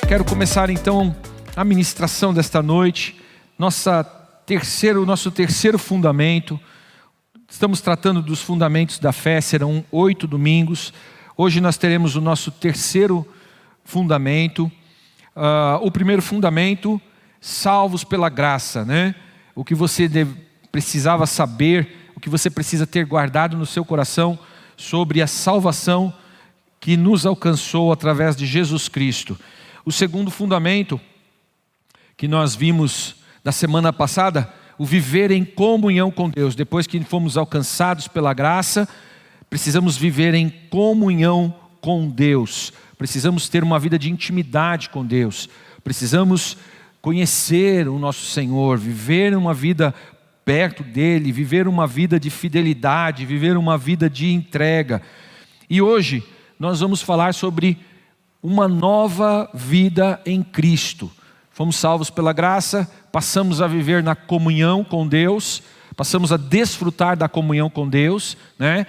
Quero começar então a ministração desta noite, nosso terceiro fundamento. Estamos tratando dos fundamentos da fé, serão 8 domingos. Hoje nós teremos o nosso terceiro fundamento. O primeiro fundamento, salvos pela graça, né? O que você precisava saber, o que você precisa ter guardado no seu coração sobre a salvação que nos alcançou através de Jesus Cristo. O segundo fundamento que nós vimos na semana passada, o viver em comunhão com Deus. Depois que fomos alcançados pela graça, precisamos viver em comunhão com Deus. Precisamos ter uma vida de intimidade com Deus. Precisamos conhecer o nosso Senhor, viver uma vida perto dEle, viver uma vida de fidelidade, viver uma vida de entrega. E hoje nós vamos falar sobre uma nova vida em Cristo. Fomos salvos pela graça, passamos a viver na comunhão com Deus, passamos a desfrutar da comunhão com Deus, né?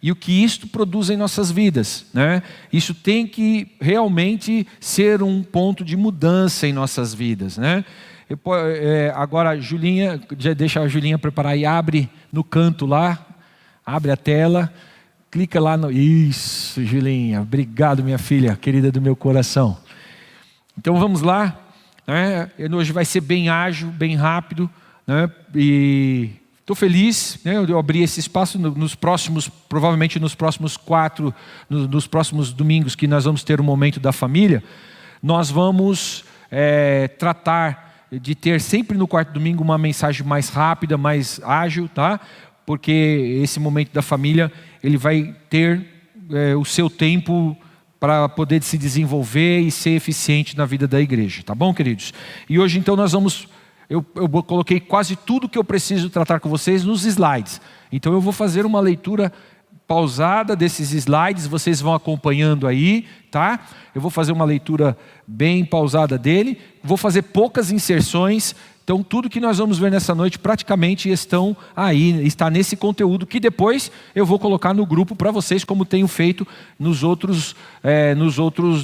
E o que isto produz em nossas vidas, né? Isso tem que realmente ser um ponto de mudança em nossas vidas, né? Agora, Julinha, já deixa a Julinha preparar e abre no canto lá, abre a tela. Clica lá no... Isso, Julinha. Obrigado, minha filha, querida do meu coração. Então vamos lá, né? Hoje vai ser bem ágil, bem rápido, né? E estou feliz, né? Eu abri esse espaço nos próximos, provavelmente nos próximos nos próximos domingos que nós vamos ter o momento da família. Nós vamos tratar de ter sempre no quarto domingo uma mensagem mais rápida, mais ágil, tá? Porque esse momento da família, ele vai ter o seu tempo para poder se desenvolver e ser eficiente na vida da igreja, tá bom, queridos? E hoje então nós vamos, eu coloquei quase tudo que eu preciso tratar com vocês nos slides. Então eu vou fazer uma leitura pausada desses slides, vocês vão acompanhando aí, tá? Eu vou fazer uma leitura bem pausada dele, vou fazer poucas inserções. Então tudo que nós vamos ver nessa noite praticamente está nesse conteúdo que depois eu vou colocar no grupo para vocês, como tenho feito nos outros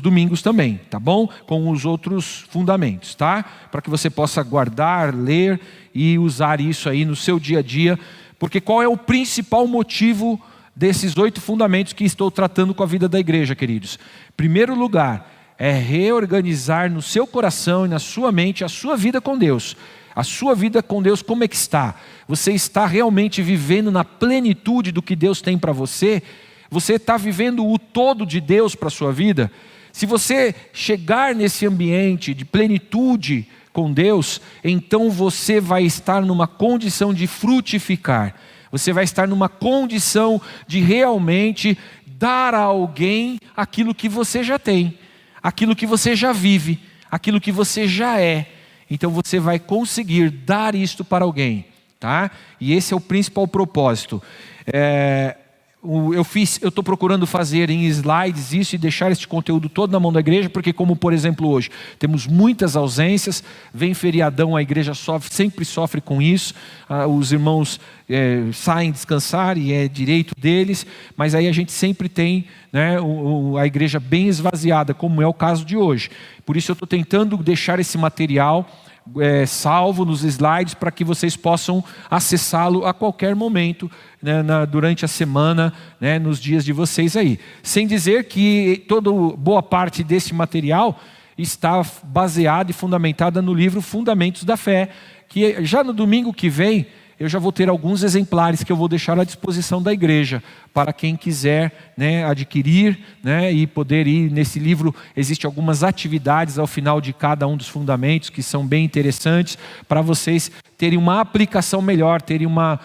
domingos também, tá bom? Com os outros fundamentos, tá? Para que você possa guardar, ler e usar isso aí no seu dia a dia. Porque qual é o principal motivo desses 8 fundamentos que estou tratando com a vida da igreja, queridos? Em primeiro lugar, é reorganizar no seu coração e na sua mente a sua vida com Deus. A sua vida com Deus, como é que está? Você está realmente vivendo na plenitude do que Deus tem para você? Você está vivendo o todo de Deus para a sua vida? Se você chegar nesse ambiente de plenitude com Deus, então você vai estar numa condição de frutificar. Você vai estar numa condição de realmente dar a alguém aquilo que você já tem, aquilo que você já vive, aquilo que você já é. Então você vai conseguir dar isto para alguém, tá? E esse é o principal propósito. Eu estou procurando fazer em slides isso e deixar este conteúdo todo na mão da igreja, porque como por exemplo hoje, temos muitas ausências, vem feriadão, a igreja sempre sofre com isso, os irmãos saem descansar e é direito deles, mas aí a gente sempre tem, né, a igreja bem esvaziada, como é o caso de hoje. Por isso eu estou tentando deixar esse material salvo nos slides para que vocês possam acessá-lo a qualquer momento, né, durante a semana, né, nos dias de vocês aí. Sem dizer que boa parte desse material está baseada e fundamentada no livro Fundamentos da Fé, que já no domingo que vem eu já vou ter alguns exemplares que eu vou deixar à disposição da igreja, para quem quiser, né, adquirir, né, e poder ir nesse livro. Existem algumas atividades ao final de cada um dos fundamentos, que são bem interessantes, para vocês terem uma aplicação melhor, terem uma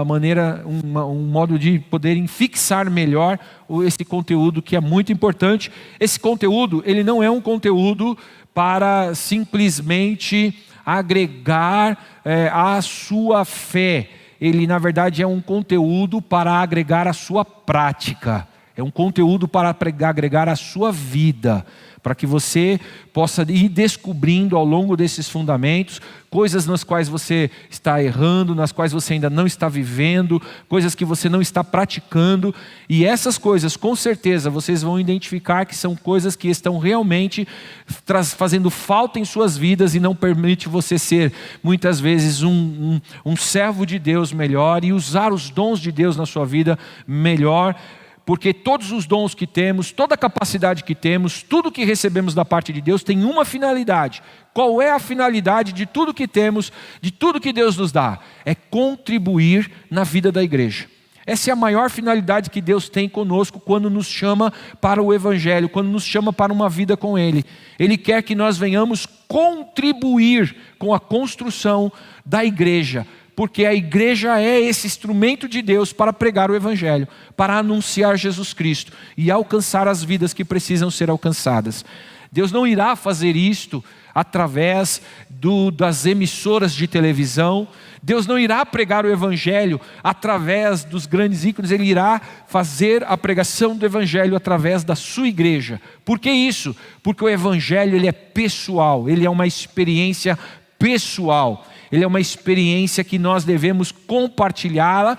maneira, um modo de poderem fixar melhor esse conteúdo, que é muito importante. Esse conteúdo, ele não é um conteúdo para simplesmente agregar a sua fé. Ele na verdade é um conteúdo para agregar a sua prática. É um conteúdo para agregar à sua vida, para que você possa ir descobrindo ao longo desses fundamentos coisas nas quais você está errando, nas quais você ainda não está vivendo, coisas que você não está praticando. E essas coisas, com certeza, vocês vão identificar que são coisas que estão realmente fazendo falta em suas vidas e não permite você ser, muitas vezes, um servo de Deus melhor e usar os dons de Deus na sua vida melhor. Porque todos os dons que temos, toda a capacidade que temos, tudo que recebemos da parte de Deus tem uma finalidade. Qual é a finalidade de tudo que temos, de tudo que Deus nos dá? É contribuir na vida da igreja. Essa é a maior finalidade que Deus tem conosco quando nos chama para o Evangelho, quando nos chama para uma vida com Ele. Ele quer que nós venhamos contribuir com a construção da igreja, porque a igreja é esse instrumento de Deus para pregar o Evangelho, para anunciar Jesus Cristo e alcançar as vidas que precisam ser alcançadas. Deus não irá fazer isto através das emissoras de televisão. Deus não irá pregar o Evangelho através dos grandes ícones. Ele irá fazer a pregação do Evangelho através da sua igreja. Por que isso? Porque o Evangelho ele é pessoal, ele é uma experiência pessoal. Ele é uma experiência que nós devemos compartilhá-la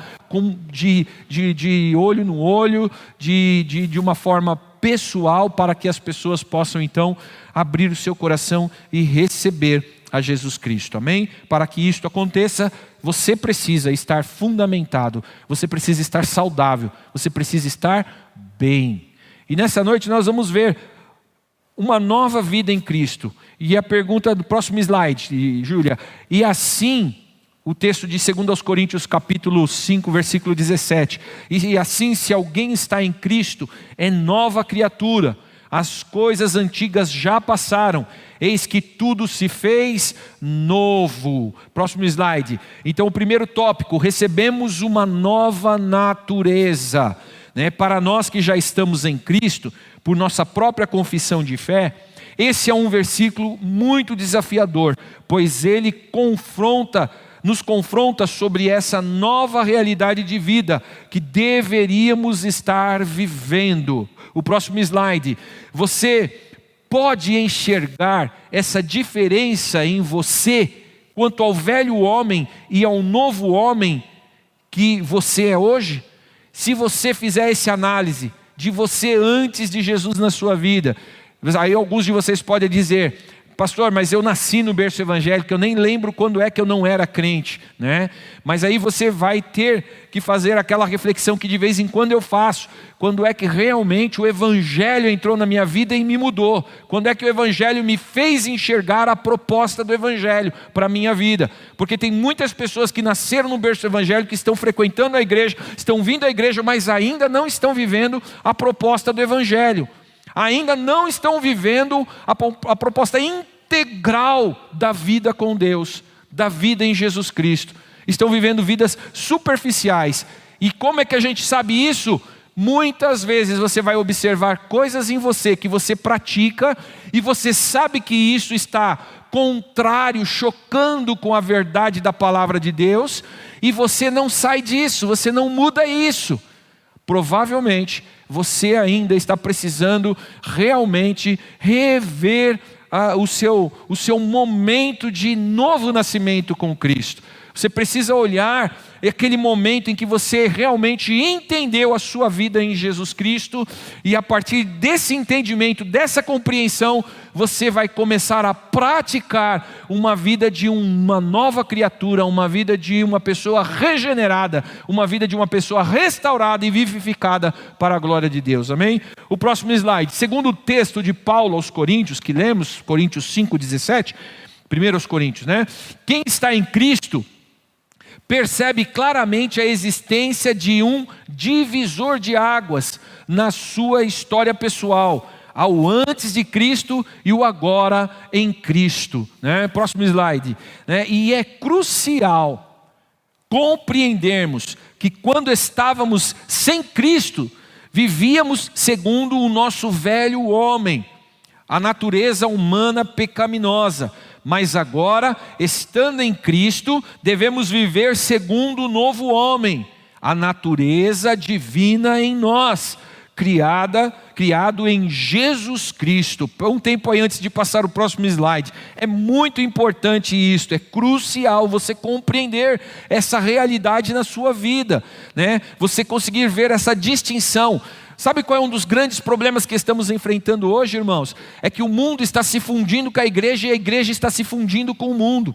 de olho no olho, de uma forma pessoal, para que as pessoas possam então abrir o seu coração e receber a Jesus Cristo, amém? Para que isto aconteça, você precisa estar fundamentado, você precisa estar saudável, você precisa estar bem. E nessa noite nós vamos ver uma nova vida em Cristo. E a pergunta do próximo slide, Júlia. E assim, o texto de 2 Coríntios capítulo 5, versículo 17. E assim, se alguém está em Cristo, é nova criatura. As coisas antigas já passaram, eis que tudo se fez novo. Próximo slide. Então, o primeiro tópico, recebemos uma nova natureza. Para nós que já estamos em Cristo, por nossa própria confissão de fé, esse é um versículo muito desafiador, pois ele nos confronta sobre essa nova realidade de vida que deveríamos estar vivendo. O próximo slide. Você pode enxergar essa diferença em você quanto ao velho homem e ao novo homem que você é hoje? Se você fizer essa análise de você antes de Jesus na sua vida, aí alguns de vocês podem dizer: pastor, mas eu nasci no berço evangélico, eu nem lembro quando é que eu não era crente, né? Mas aí você vai ter que fazer aquela reflexão que de vez em quando eu faço: quando é que realmente o Evangelho entrou na minha vida e me mudou? Quando é que o Evangelho me fez enxergar a proposta do Evangelho para a minha vida? Porque tem muitas pessoas que nasceram no berço evangélico, que estão frequentando a igreja, estão vindo à igreja, mas ainda não estão vivendo a proposta do Evangelho. Ainda não estão vivendo a proposta integral da vida com Deus, da vida em Jesus Cristo. Estão vivendo vidas superficiais. E como é que a gente sabe isso? Muitas vezes você vai observar coisas em você que você pratica e você sabe que isso está contrário, chocando com a verdade da palavra de Deus, e você não sai disso, você não muda isso. Provavelmente você ainda está precisando realmente rever o seu momento de novo nascimento com Cristo. Você precisa olhar aquele momento em que você realmente entendeu a sua vida em Jesus Cristo, e a partir desse entendimento, dessa compreensão, você vai começar a praticar uma vida de uma nova criatura, uma vida de uma pessoa regenerada, uma vida de uma pessoa restaurada e vivificada para a glória de Deus, amém? O próximo slide. Segundo o texto de Paulo aos Coríntios, que lemos, Coríntios 5:17, 1 Coríntios, né? Quem está em Cristo percebe claramente a existência de um divisor de águas na sua história pessoal, ao antes de Cristo e o agora em Cristo, né? Próximo slide, né? E é crucial compreendermos que quando estávamos sem Cristo, vivíamos segundo o nosso velho homem, a natureza humana pecaminosa. Mas agora, estando em Cristo, devemos viver segundo o novo homem, a natureza divina em nós. criado em Jesus Cristo. Um tempo aí antes de passar o próximo slide. É muito importante isso, é crucial você compreender essa realidade na sua vida, né? Você conseguir ver essa distinção. Sabe qual é um dos grandes problemas que estamos enfrentando hoje, irmãos? É que o mundo está se fundindo com a igreja e a igreja está se fundindo com o mundo.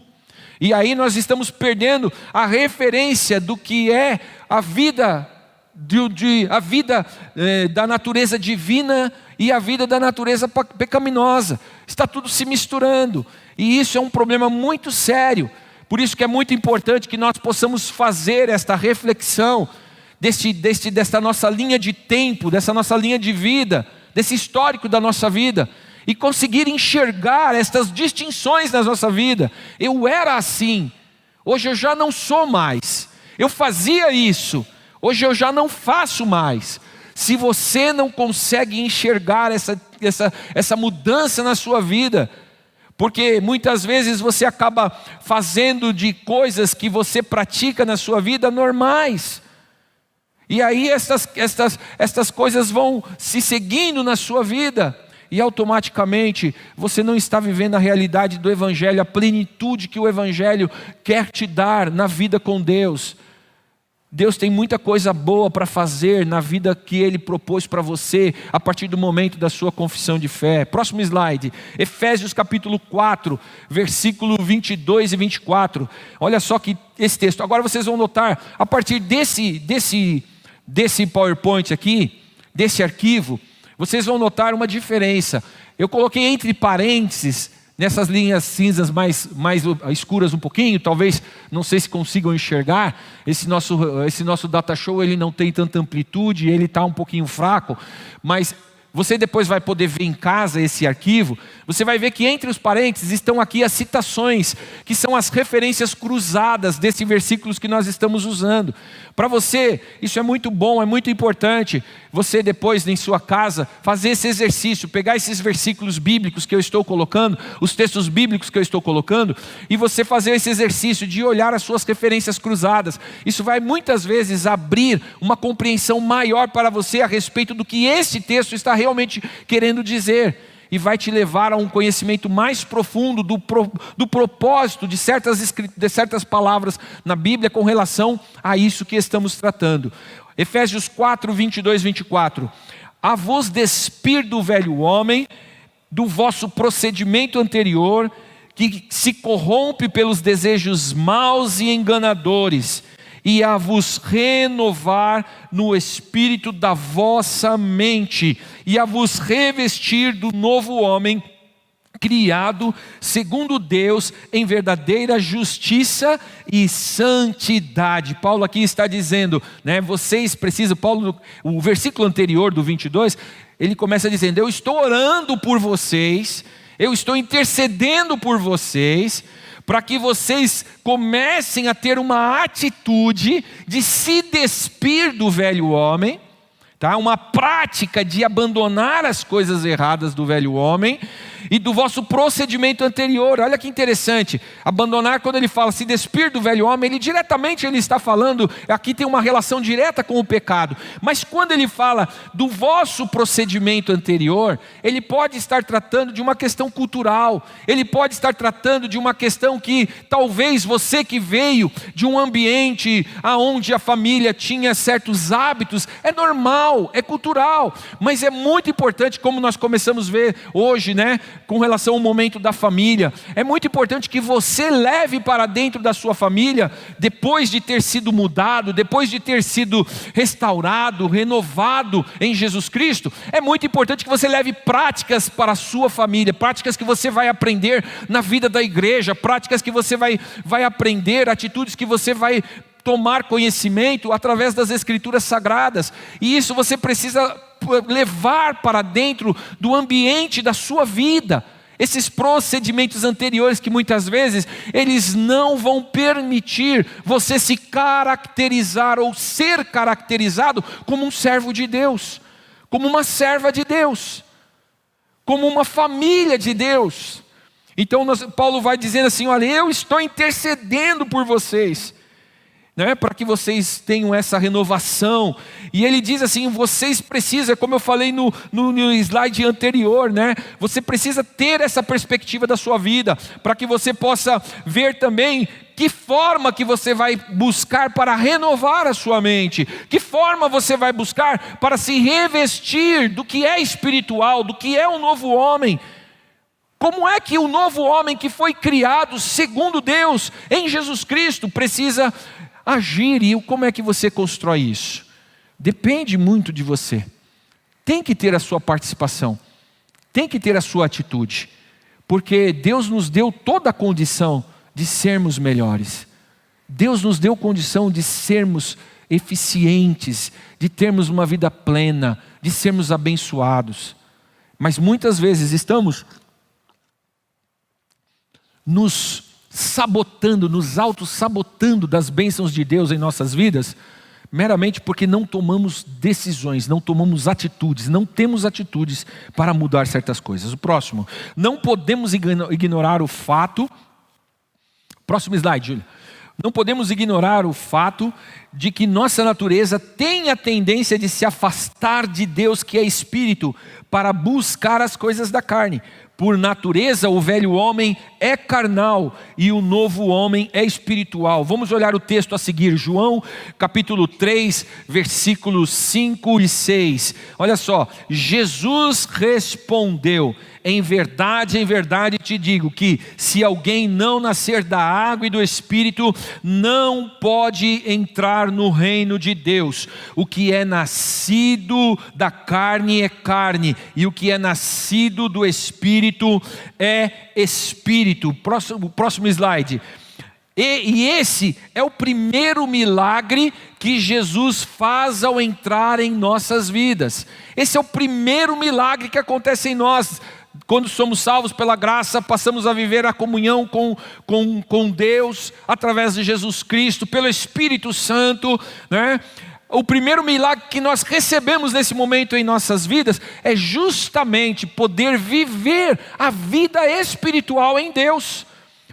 E aí nós estamos perdendo a referência do que é a vida da natureza divina e a vida da natureza pecaminosa. Está tudo se misturando. E isso é um problema muito sério. Por isso que é muito importante que nós possamos fazer esta reflexão desta nossa linha de tempo, dessa nossa linha de vida, desse histórico da nossa vida, e conseguir enxergar estas distinções na nossa vida. Eu era assim, hoje eu já não sou mais. Eu fazia isso, hoje eu já não faço mais. Se você não consegue enxergar essa mudança na sua vida, porque muitas vezes você acaba fazendo de coisas que você pratica na sua vida normais. E aí estas coisas vão se seguindo na sua vida. E automaticamente você não está vivendo a realidade do Evangelho, a plenitude que o Evangelho quer te dar na vida com Deus. Deus tem muita coisa boa para fazer na vida que Ele propôs para você a partir do momento da sua confissão de fé. Próximo slide, Efésios capítulo 4, versículo 22 e 24. Olha só que esse texto. Agora vocês vão notar, a partir desse PowerPoint aqui, desse arquivo, vocês vão notar uma diferença. Eu coloquei entre parênteses, nessas linhas cinzas mais escuras um pouquinho, talvez, não sei se consigam enxergar, esse nosso data show ele não tem tanta amplitude, ele está um pouquinho fraco, mas você depois vai poder ver em casa esse arquivo, você vai ver que entre os parênteses estão aqui as citações, que são as referências cruzadas desses versículos que nós estamos usando. Para você, isso é muito bom, é muito importante, você depois em sua casa, fazer esse exercício, pegar esses versículos bíblicos que eu estou colocando, os textos bíblicos que eu estou colocando, e você fazer esse exercício de olhar as suas referências cruzadas. Isso vai muitas vezes abrir uma compreensão maior para você a respeito do que esse texto está realmente querendo dizer, e vai te levar a um conhecimento mais profundo do propósito de certas palavras na Bíblia com relação a isso que estamos tratando. Efésios 4, 22, 24. A vos despir do velho homem, do vosso procedimento anterior, que se corrompe pelos desejos maus e enganadores, e a vos renovar no espírito da vossa mente, e a vos revestir do novo homem, criado segundo Deus em verdadeira justiça e santidade. Paulo aqui está dizendo, né, vocês precisam, o versículo anterior do 22, ele começa dizendo, eu estou orando por vocês, eu estou intercedendo por vocês, para que vocês comecem a ter uma atitude de se despir do velho homem, tá? Uma prática de abandonar as coisas erradas do velho homem e do vosso procedimento anterior. Olha que interessante, abandonar, quando ele fala se despir do velho homem, ele está falando, aqui tem uma relação direta com o pecado, mas quando ele fala do vosso procedimento anterior, ele pode estar tratando de uma questão cultural, ele pode estar tratando de uma questão que talvez você que veio de um ambiente onde a família tinha certos hábitos, é normal, é cultural, mas é muito importante, como nós começamos a ver hoje, né, com relação ao momento da família, é muito importante que você leve para dentro da sua família, depois de ter sido mudado, depois de ter sido restaurado, renovado em Jesus Cristo, é muito importante que você leve práticas para a sua família, práticas que você vai aprender na vida da igreja, práticas que você vai aprender, atitudes que você vai tomar conhecimento através das escrituras sagradas, e isso você precisa levar para dentro do ambiente da sua vida. Esses procedimentos anteriores que muitas vezes eles não vão permitir você se caracterizar ou ser caracterizado como um servo de Deus, como uma serva de Deus, como uma família de Deus. Então Paulo vai dizendo assim, olha, eu estou intercedendo por vocês. né, para que vocês tenham essa renovação. E ele diz assim, vocês precisam, como eu falei no slide anterior, né, você precisa ter essa perspectiva da sua vida, para que você possa ver também que forma que você vai buscar para renovar a sua mente, que forma você vai buscar para se revestir do que é espiritual, do que é um novo homem. Como é que o novo homem que foi criado segundo Deus, em Jesus Cristo, precisa agir? E como é que você constrói isso? Depende muito de você. Tem que ter a sua participação, tem que ter a sua atitude, porque Deus nos deu toda a condição de sermos melhores. Deus nos deu condição de sermos eficientes, de termos uma vida plena, de sermos abençoados. Mas muitas vezes estamos nos sabotando, nos auto-sabotando das bênçãos de Deus em nossas vidas, meramente porque não tomamos decisões, não tomamos atitudes, não temos atitudes para mudar certas coisas. O próximo, não podemos ignorar o fato. Próximo slide, Júlia. Não podemos ignorar o fato de que nossa natureza tem a tendência de se afastar de Deus, que é Espírito, para buscar as coisas da carne. Por natureza, o velho homem é carnal e o novo homem é espiritual. Vamos olhar o texto a seguir, João capítulo 3, versículos 5 e 6. Olha só, Jesus respondeu: em verdade te digo que se alguém não nascer da água e do Espírito, não pode entrar no reino de Deus. O que é nascido da carne é carne, e o que é nascido do Espírito é Espírito. O próximo slide. E esse é o primeiro milagre que Jesus faz ao entrar em nossas vidas. Esse é o primeiro milagre que acontece em nós. Quando somos salvos pela graça, passamos a viver a comunhão com Deus, através de Jesus Cristo, pelo Espírito Santo, né? O primeiro milagre que nós recebemos nesse momento em nossas vidas é justamente poder viver a vida espiritual em Deus.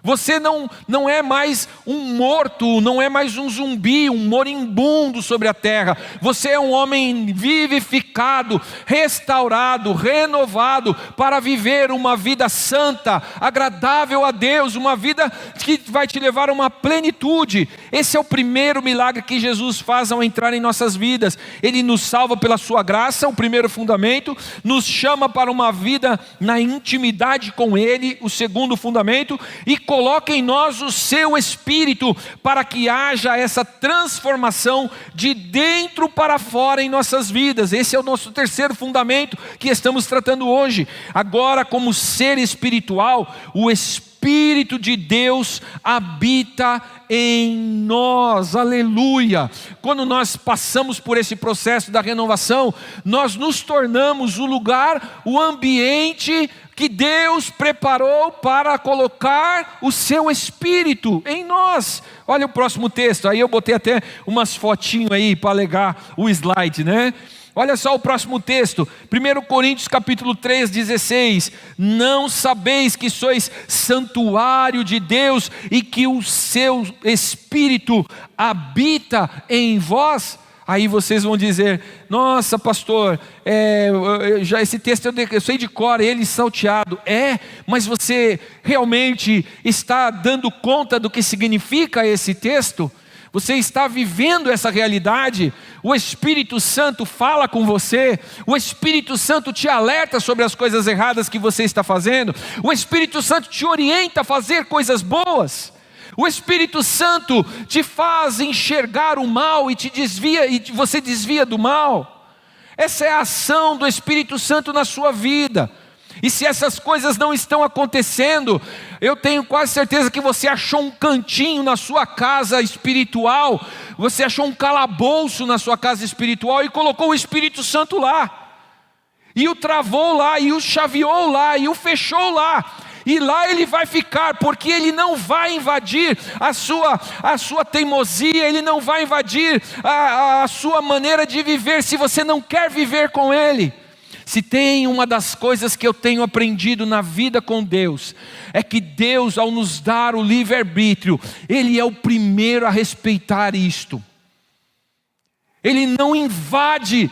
Você não é mais um morto, não é mais um zumbi, um moribundo sobre a terra. Você é um homem vivificado, restaurado, renovado, para viver uma vida santa, agradável a Deus, uma vida que vai te levar a uma plenitude. Esse é o primeiro milagre que Jesus faz ao entrar em nossas vidas. Ele nos salva pela sua graça, o primeiro fundamento, nos chama para uma vida na intimidade com Ele, o segundo fundamento, e coloca em nós o seu Espírito para que haja essa transformação de dentro para fora em nossas vidas. Esse é o nosso terceiro fundamento que estamos tratando hoje. Agora, como ser espiritual, o Espírito de Deus habita em nós, aleluia. Quando nós passamos por esse processo da renovação, nós nos tornamos o lugar, o ambiente que Deus preparou para colocar o seu Espírito em nós. Olha o próximo texto, aí eu botei até umas fotinhos aí para alegar o slide, né? Olha só o próximo texto, 1 Coríntios capítulo 3, 16. Não sabeis que sois santuário de Deus e que o seu Espírito habita em vós? Aí vocês vão dizer: nossa pastor, já esse texto eu sei de cor, ele salteado. Mas você realmente está dando conta do que significa esse texto? Você está vivendo essa realidade? O Espírito Santo fala com você, o Espírito Santo te alerta sobre as coisas erradas que você está fazendo, o Espírito Santo te orienta a fazer coisas boas. O Espírito Santo te faz enxergar o mal e te desvia, e você desvia do mal. Essa é a ação do Espírito Santo na sua vida. E se essas coisas não estão acontecendo, eu tenho quase certeza que você achou um cantinho na sua casa espiritual, você achou um calabouço na sua casa espiritual e colocou o Espírito Santo lá, e o travou lá, e o chaveou lá, e o fechou lá. E lá ele vai ficar, porque ele não vai invadir a sua teimosia, ele não vai invadir a sua maneira de viver, se você não quer viver com ele. Se tem uma das coisas que eu tenho aprendido na vida com Deus, é que Deus, ao nos dar o livre-arbítrio, Ele é o primeiro a respeitar isto. Ele não invade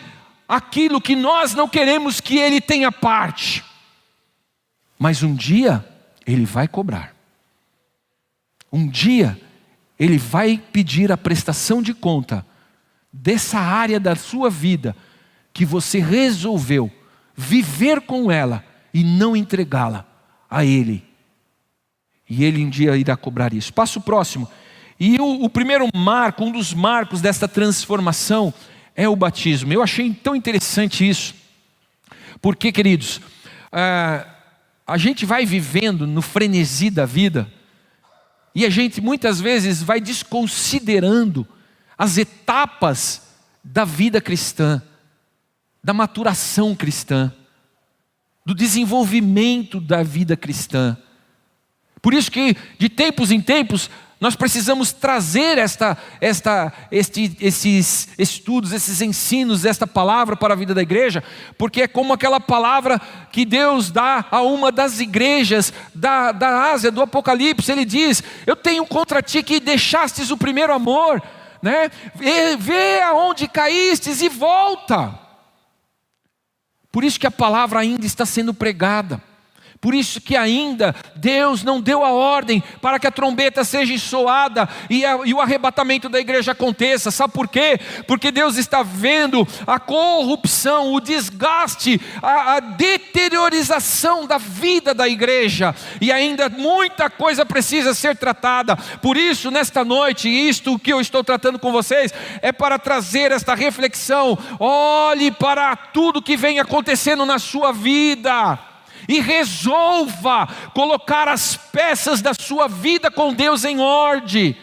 aquilo que nós não queremos que Ele tenha parte. Mas um dia, Ele vai cobrar. Um dia, Ele vai pedir a prestação de conta dessa área da sua vida que você resolveu viver com ela e não entregá-la a Ele. E Ele um dia irá cobrar isso. Passo próximo. E o primeiro marco, um dos marcos desta transformação é o batismo. Eu achei tão interessante isso. Porque, queridos, a gente vai vivendo no frenesi da vida e a gente muitas vezes vai desconsiderando as etapas da vida cristã, da maturação cristã, do desenvolvimento da vida cristã. Por isso que de tempos em tempos nós precisamos trazer esses estudos, esses ensinos, esta palavra para a vida da igreja, porque é como aquela palavra que Deus dá a uma das igrejas da Ásia, do Apocalipse. Ele diz: eu tenho contra ti que deixastes o primeiro amor, né? Vê aonde caístes e volta. Por isso que a palavra ainda está sendo pregada. Por isso que ainda Deus não deu a ordem para que a trombeta seja soada e o arrebatamento da igreja aconteça. Sabe por quê? Porque Deus está vendo a corrupção, o desgaste, a deteriorização da vida da igreja. E ainda muita coisa precisa ser tratada. Por isso, nesta noite, isto que eu estou tratando com vocês é para trazer esta reflexão. Olhe para tudo que vem acontecendo na sua vida e resolva colocar as peças da sua vida com Deus em ordem.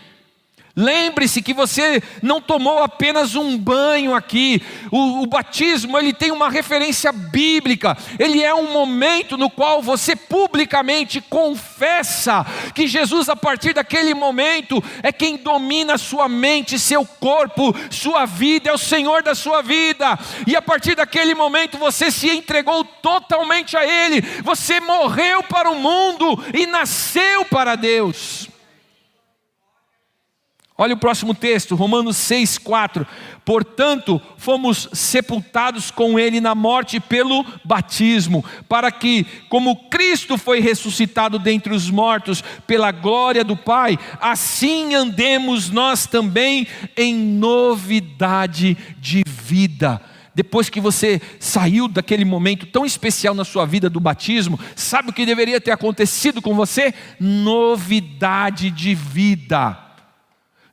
Lembre-se que você não tomou apenas um banho aqui. O batismo, ele tem uma referência bíblica. Ele é um momento no qual você publicamente confessa que Jesus, a partir daquele momento, é quem domina sua mente, seu corpo, sua vida, é o Senhor da sua vida. E a partir daquele momento você se entregou totalmente a Ele. Você morreu para o mundo e nasceu para Deus. Olha o próximo texto, Romanos 6,4. Portanto, fomos sepultados com Ele na morte pelo batismo, para que, como Cristo foi ressuscitado dentre os mortos pela glória do Pai, assim andemos nós também em novidade de vida. Depois que você saiu daquele momento tão especial na sua vida do batismo, sabe o que deveria ter acontecido com você? Novidade de vida.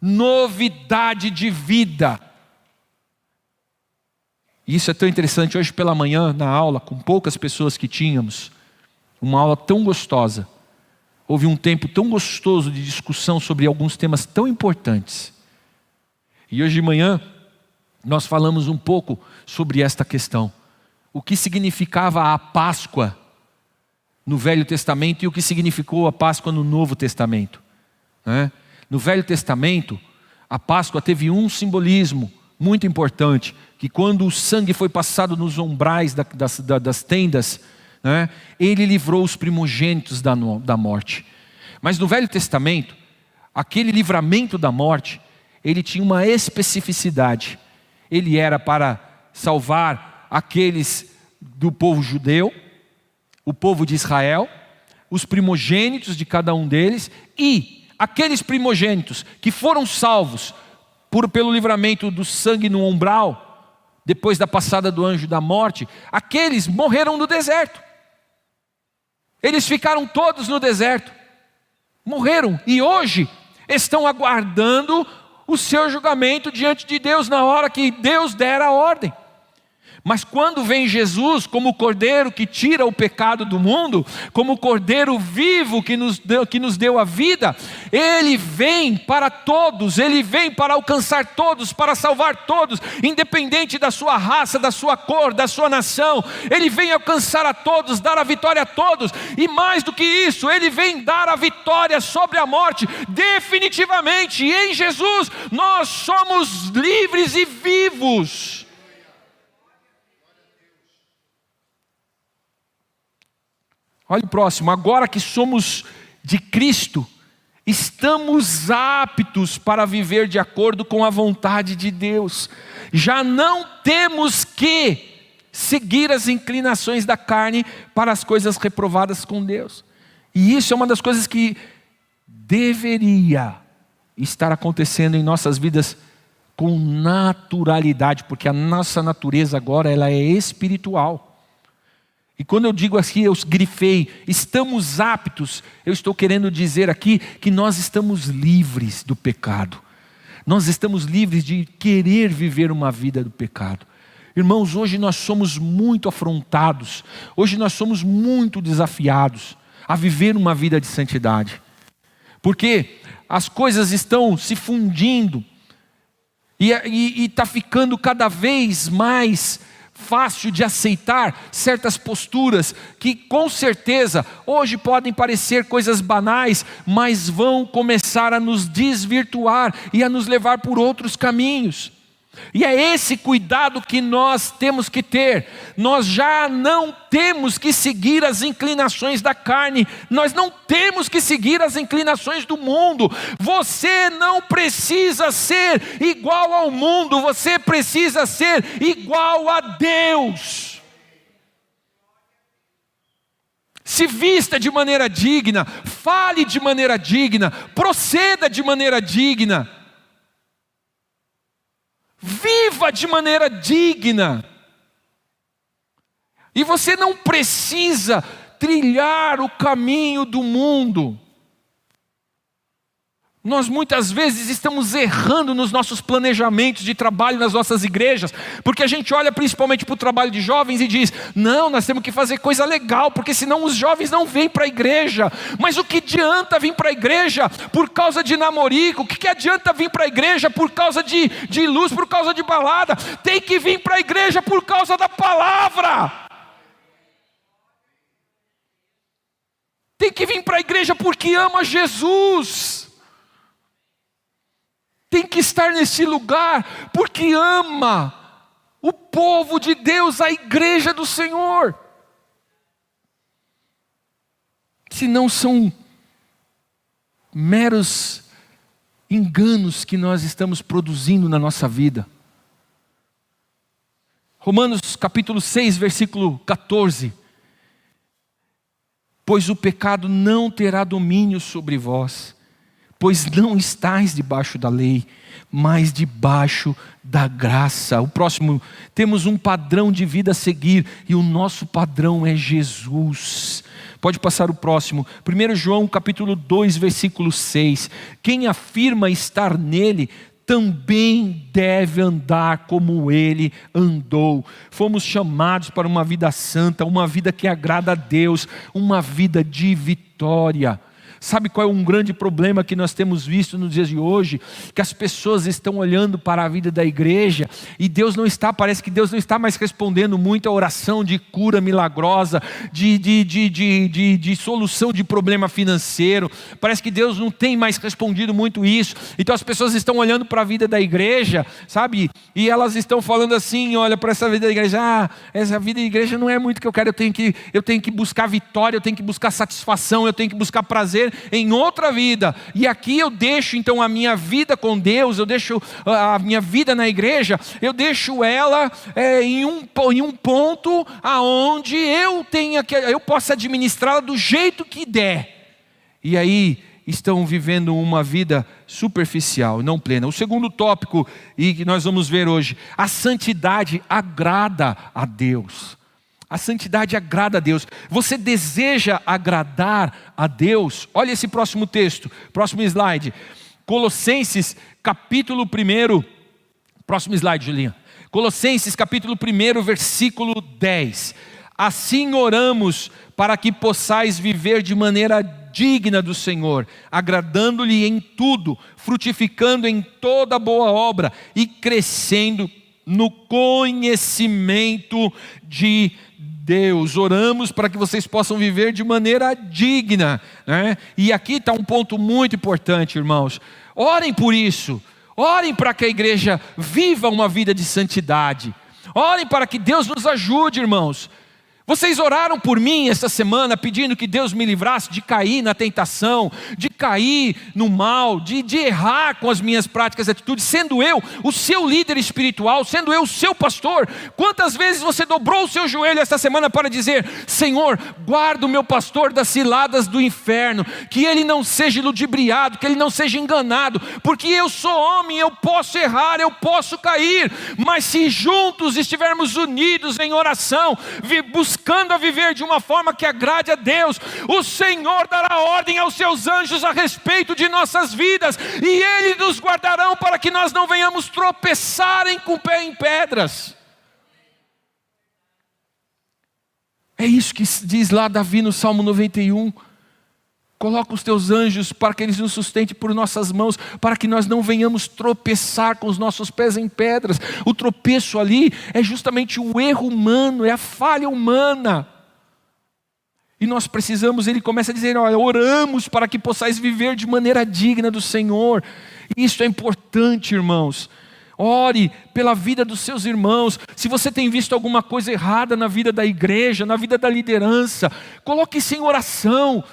Novidade de vida. Isso é tão interessante. Hoje pela manhã, na aula, com poucas pessoas que tínhamos, uma aula tão gostosa, houve um tempo tão gostoso de discussão sobre alguns temas tão importantes. E hoje de manhã nós falamos um pouco sobre esta questão. O que significava a Páscoa no Velho Testamento e o que significou a Páscoa no Novo Testamento, né? No Velho Testamento, a Páscoa teve um simbolismo muito importante, que quando o sangue foi passado nos umbrais das tendas, né, ele livrou os primogênitos da morte. Mas no Velho Testamento, aquele livramento da morte, ele tinha uma especificidade. Ele era para salvar aqueles do povo judeu, o povo de Israel, os primogênitos de cada um deles, e aqueles primogênitos que foram salvos pelo livramento do sangue no umbral, depois da passada do anjo da morte, aqueles morreram no deserto. Eles ficaram todos no deserto, morreram, e hoje estão aguardando o seu julgamento diante de Deus, na hora que Deus der a ordem. Mas quando vem Jesus como o Cordeiro que tira o pecado do mundo, como o Cordeiro vivo que nos deu a vida, Ele vem para todos, Ele vem para alcançar todos, para salvar todos, independente da sua raça, da sua cor, da sua nação. Ele vem alcançar a todos, dar a vitória a todos, e mais do que isso, Ele vem dar a vitória sobre a morte, definitivamente. E em Jesus nós somos livres e vivos. Olha o próximo. Agora que somos de Cristo, estamos aptos para viver de acordo com a vontade de Deus. Já não temos que seguir as inclinações da carne para as coisas reprovadas com Deus. E isso é uma das coisas que deveria estar acontecendo em nossas vidas com naturalidade, porque a nossa natureza agora ela é espiritual. E quando eu digo assim, eu grifei, estamos aptos, eu estou querendo dizer aqui que nós estamos livres do pecado. Nós estamos livres de querer viver uma vida do pecado. Irmãos, hoje nós somos muito afrontados, hoje nós somos muito desafiados a viver uma vida de santidade. Porque as coisas estão se fundindo e está ficando cada vez mais fácil de aceitar certas posturas que com certeza hoje podem parecer coisas banais, mas vão começar a nos desvirtuar e a nos levar por outros caminhos. E é esse cuidado que nós temos que ter. Nós já não temos que seguir as inclinações da carne, nós não temos que seguir as inclinações do mundo. Você não precisa ser igual ao mundo, você precisa ser igual a Deus. Se vista de maneira digna, fale de maneira digna, proceda de maneira digna. Viva de maneira digna. E você não precisa trilhar o caminho do mundo. Nós muitas vezes estamos errando nos nossos planejamentos de trabalho nas nossas igrejas, porque a gente olha principalmente para o trabalho de jovens e diz, não, nós temos que fazer coisa legal, porque senão os jovens não vêm para a igreja. Mas o que adianta vir para a igreja por causa de namorico? O que adianta vir para a igreja por causa de luz, por causa de balada? Tem que vir para a igreja por causa da palavra. Tem que vir para a igreja porque ama Jesus. Tem que estar nesse lugar porque ama o povo de Deus, a igreja do Senhor. Senão são meros enganos que nós estamos produzindo na nossa vida. Romanos capítulo 6, versículo 14. Pois o pecado não terá domínio sobre vós, pois não estáis debaixo da lei, mas debaixo da graça. O próximo, temos um padrão de vida a seguir, e o nosso padrão é Jesus. Pode passar o próximo. 1 João capítulo 2, versículo 6. Quem afirma estar nele, também deve andar como ele andou. Fomos chamados para uma vida santa, uma vida que agrada a Deus, uma vida de vitória. Sabe qual é um grande problema que nós temos visto nos dias de hoje? Que as pessoas estão olhando para a vida da igreja e parece que Deus não está mais respondendo muito a oração de cura milagrosa, de solução de problema financeiro. Parece que Deus não tem mais respondido muito isso. Então as pessoas estão olhando para a vida da igreja, sabe? E elas estão falando assim, olha para essa vida da igreja, essa vida da igreja não é muito o que eu quero, eu tenho que buscar vitória, eu tenho que buscar satisfação, eu tenho que buscar prazer em outra vida. E aqui eu deixo então a minha vida com Deus, eu deixo a minha vida na igreja, eu deixo ela em um ponto aonde eu possa administrá-la do jeito que der. E aí estão vivendo uma vida superficial, não plena. O segundo tópico, e que nós vamos ver hoje, a santidade agrada a Deus. A santidade agrada a Deus. Você deseja agradar a Deus? Olha esse próximo texto, próximo slide. Colossenses capítulo 1. Próximo slide, Julinha. Colossenses capítulo 1, versículo 10. Assim oramos para que possais viver de maneira digna do Senhor, agradando-lhe em tudo, frutificando em toda boa obra e crescendo no conhecimento de Deus. Oramos para que vocês possam viver de maneira digna, né? E aqui está um ponto muito importante, irmãos. Orem por isso. Orem para que a igreja viva uma vida de santidade. Orem para que Deus nos ajude, irmãos. Vocês oraram por mim esta semana pedindo que Deus me livrasse de cair na tentação, de cair no mal, de errar com as minhas práticas e atitudes, sendo eu o seu líder espiritual, sendo eu o seu pastor. Quantas vezes você dobrou o seu joelho esta semana para dizer: Senhor, guarda o meu pastor das ciladas do inferno, que ele não seja ludibriado, que ele não seja enganado, porque eu sou homem, eu posso errar, eu posso cair, mas se juntos estivermos unidos em oração, buscando a viver de uma forma que agrade a Deus, o Senhor dará ordem aos seus anjos a respeito de nossas vidas, e eles nos guardarão para que nós não venhamos tropeçarem com o pé em pedras. É isso que diz lá Davi no Salmo 91. Coloca os teus anjos para que eles nos sustentem por nossas mãos, para que nós não venhamos tropeçar com os nossos pés em pedras. O tropeço ali é justamente o erro humano, é a falha humana. E nós precisamos, ele começa a dizer: olha, oramos para que possais viver de maneira digna do Senhor. Isso é importante, irmãos. Ore pela vida dos seus irmãos. Se você tem visto alguma coisa errada na vida da igreja, na vida da liderança, coloque isso em oração.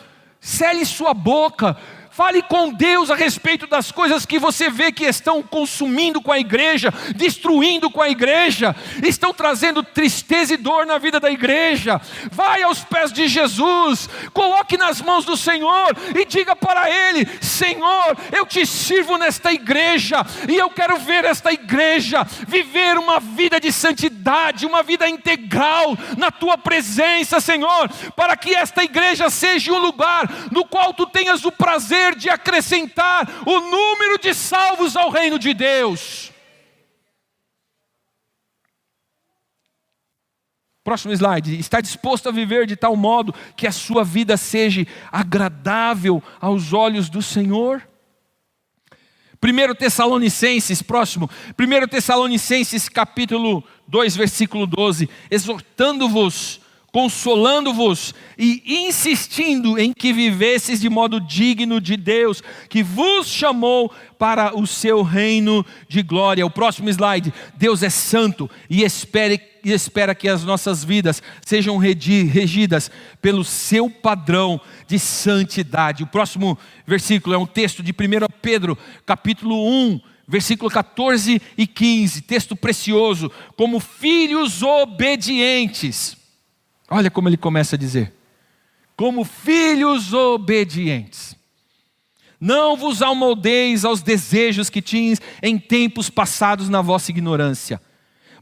Cele sua boca, fale com Deus a respeito das coisas que você vê que estão consumindo com a igreja, destruindo com a igreja, estão trazendo tristeza e dor na vida da igreja. Vai aos pés de Jesus, coloque nas mãos do Senhor e diga para Ele: Senhor, eu te sirvo nesta igreja, e eu quero ver esta igreja viver uma vida de santidade, uma vida integral na Tua presença, Senhor, para que esta igreja seja um lugar no qual Tu tenhas o prazer de acrescentar o número de salvos ao reino de Deus. Próximo slide. Está disposto a viver de tal modo que a sua vida seja agradável aos olhos do Senhor? 1 Tessalonicenses, próximo. 1 Tessalonicenses capítulo 2, versículo 12. Exortando-vos, consolando-vos e insistindo em que vivesseis de modo digno de Deus, que vos chamou para o seu reino de glória. O próximo slide. Deus é santo e espera que as nossas vidas sejam regidas pelo seu padrão de santidade. O próximo versículo é um texto de 1 Pedro, capítulo 1, versículo 14 e 15. Texto precioso. Como filhos obedientes. Olha como ele começa a dizer: como filhos obedientes, não vos amoldeis aos desejos que tinhas em tempos passados na vossa ignorância,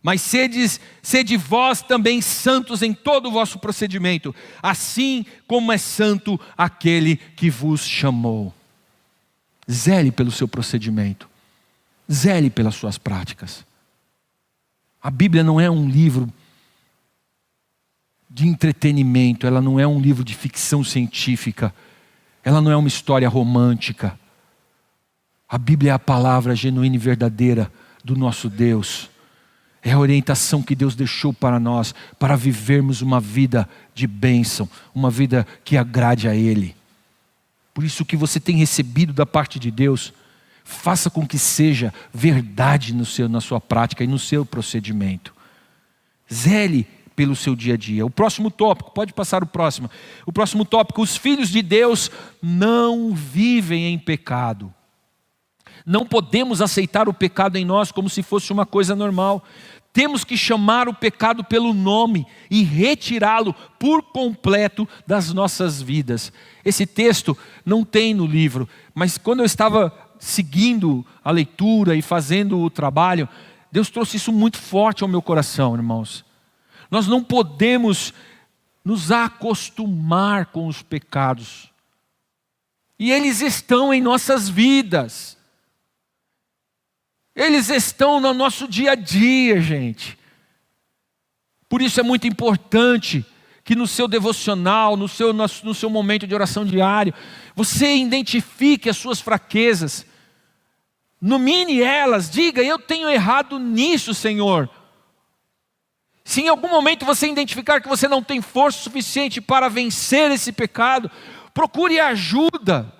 mas sede vós também santos em todo o vosso procedimento, assim como é santo aquele que vos chamou. Zele pelo seu procedimento, zele pelas suas práticas. A Bíblia não é um livro de entretenimento, ela não é um livro de ficção científica, ela não é uma história romântica. A Bíblia é a palavra genuína e verdadeira do nosso Deus. É a orientação que Deus deixou para nós, para vivermos uma vida de bênção, uma vida que agrade a Ele. Por isso, o que você tem recebido da parte de Deus, faça com que seja verdade na sua prática e no seu procedimento. Zele pelo seu dia a dia. O próximo tópico, pode passar o próximo. O próximo tópico: os filhos de Deus não vivem em pecado. Não podemos aceitar o pecado em nós como se fosse uma coisa normal. Temos que chamar o pecado pelo nome e retirá-lo por completo das nossas vidas. Esse texto não tem no livro, mas quando eu estava seguindo a leitura e fazendo o trabalho, Deus trouxe isso muito forte ao meu coração, irmãos. Nós não podemos nos acostumar com os pecados. E eles estão em nossas vidas. Eles estão no nosso dia a dia, gente. Por isso é muito importante que no seu devocional, no seu momento de oração diário, você identifique as suas fraquezas. Nomine elas, diga: eu tenho errado nisso, Senhor. Se em algum momento você identificar que você não tem força suficiente para vencer esse pecado, procure ajuda.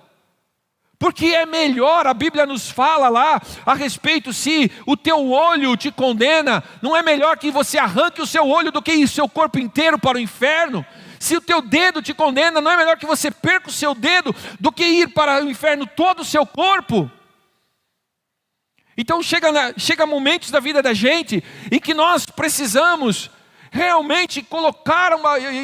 Porque é melhor, a Bíblia nos fala lá a respeito, se o teu olho te condena, não é melhor que você arranque o seu olho do que ir o seu corpo inteiro para o inferno? Se o teu dedo te condena, não é melhor que você perca o seu dedo do que ir para o inferno todo o seu corpo? Então chega momentos da vida da gente em que nós precisamos realmente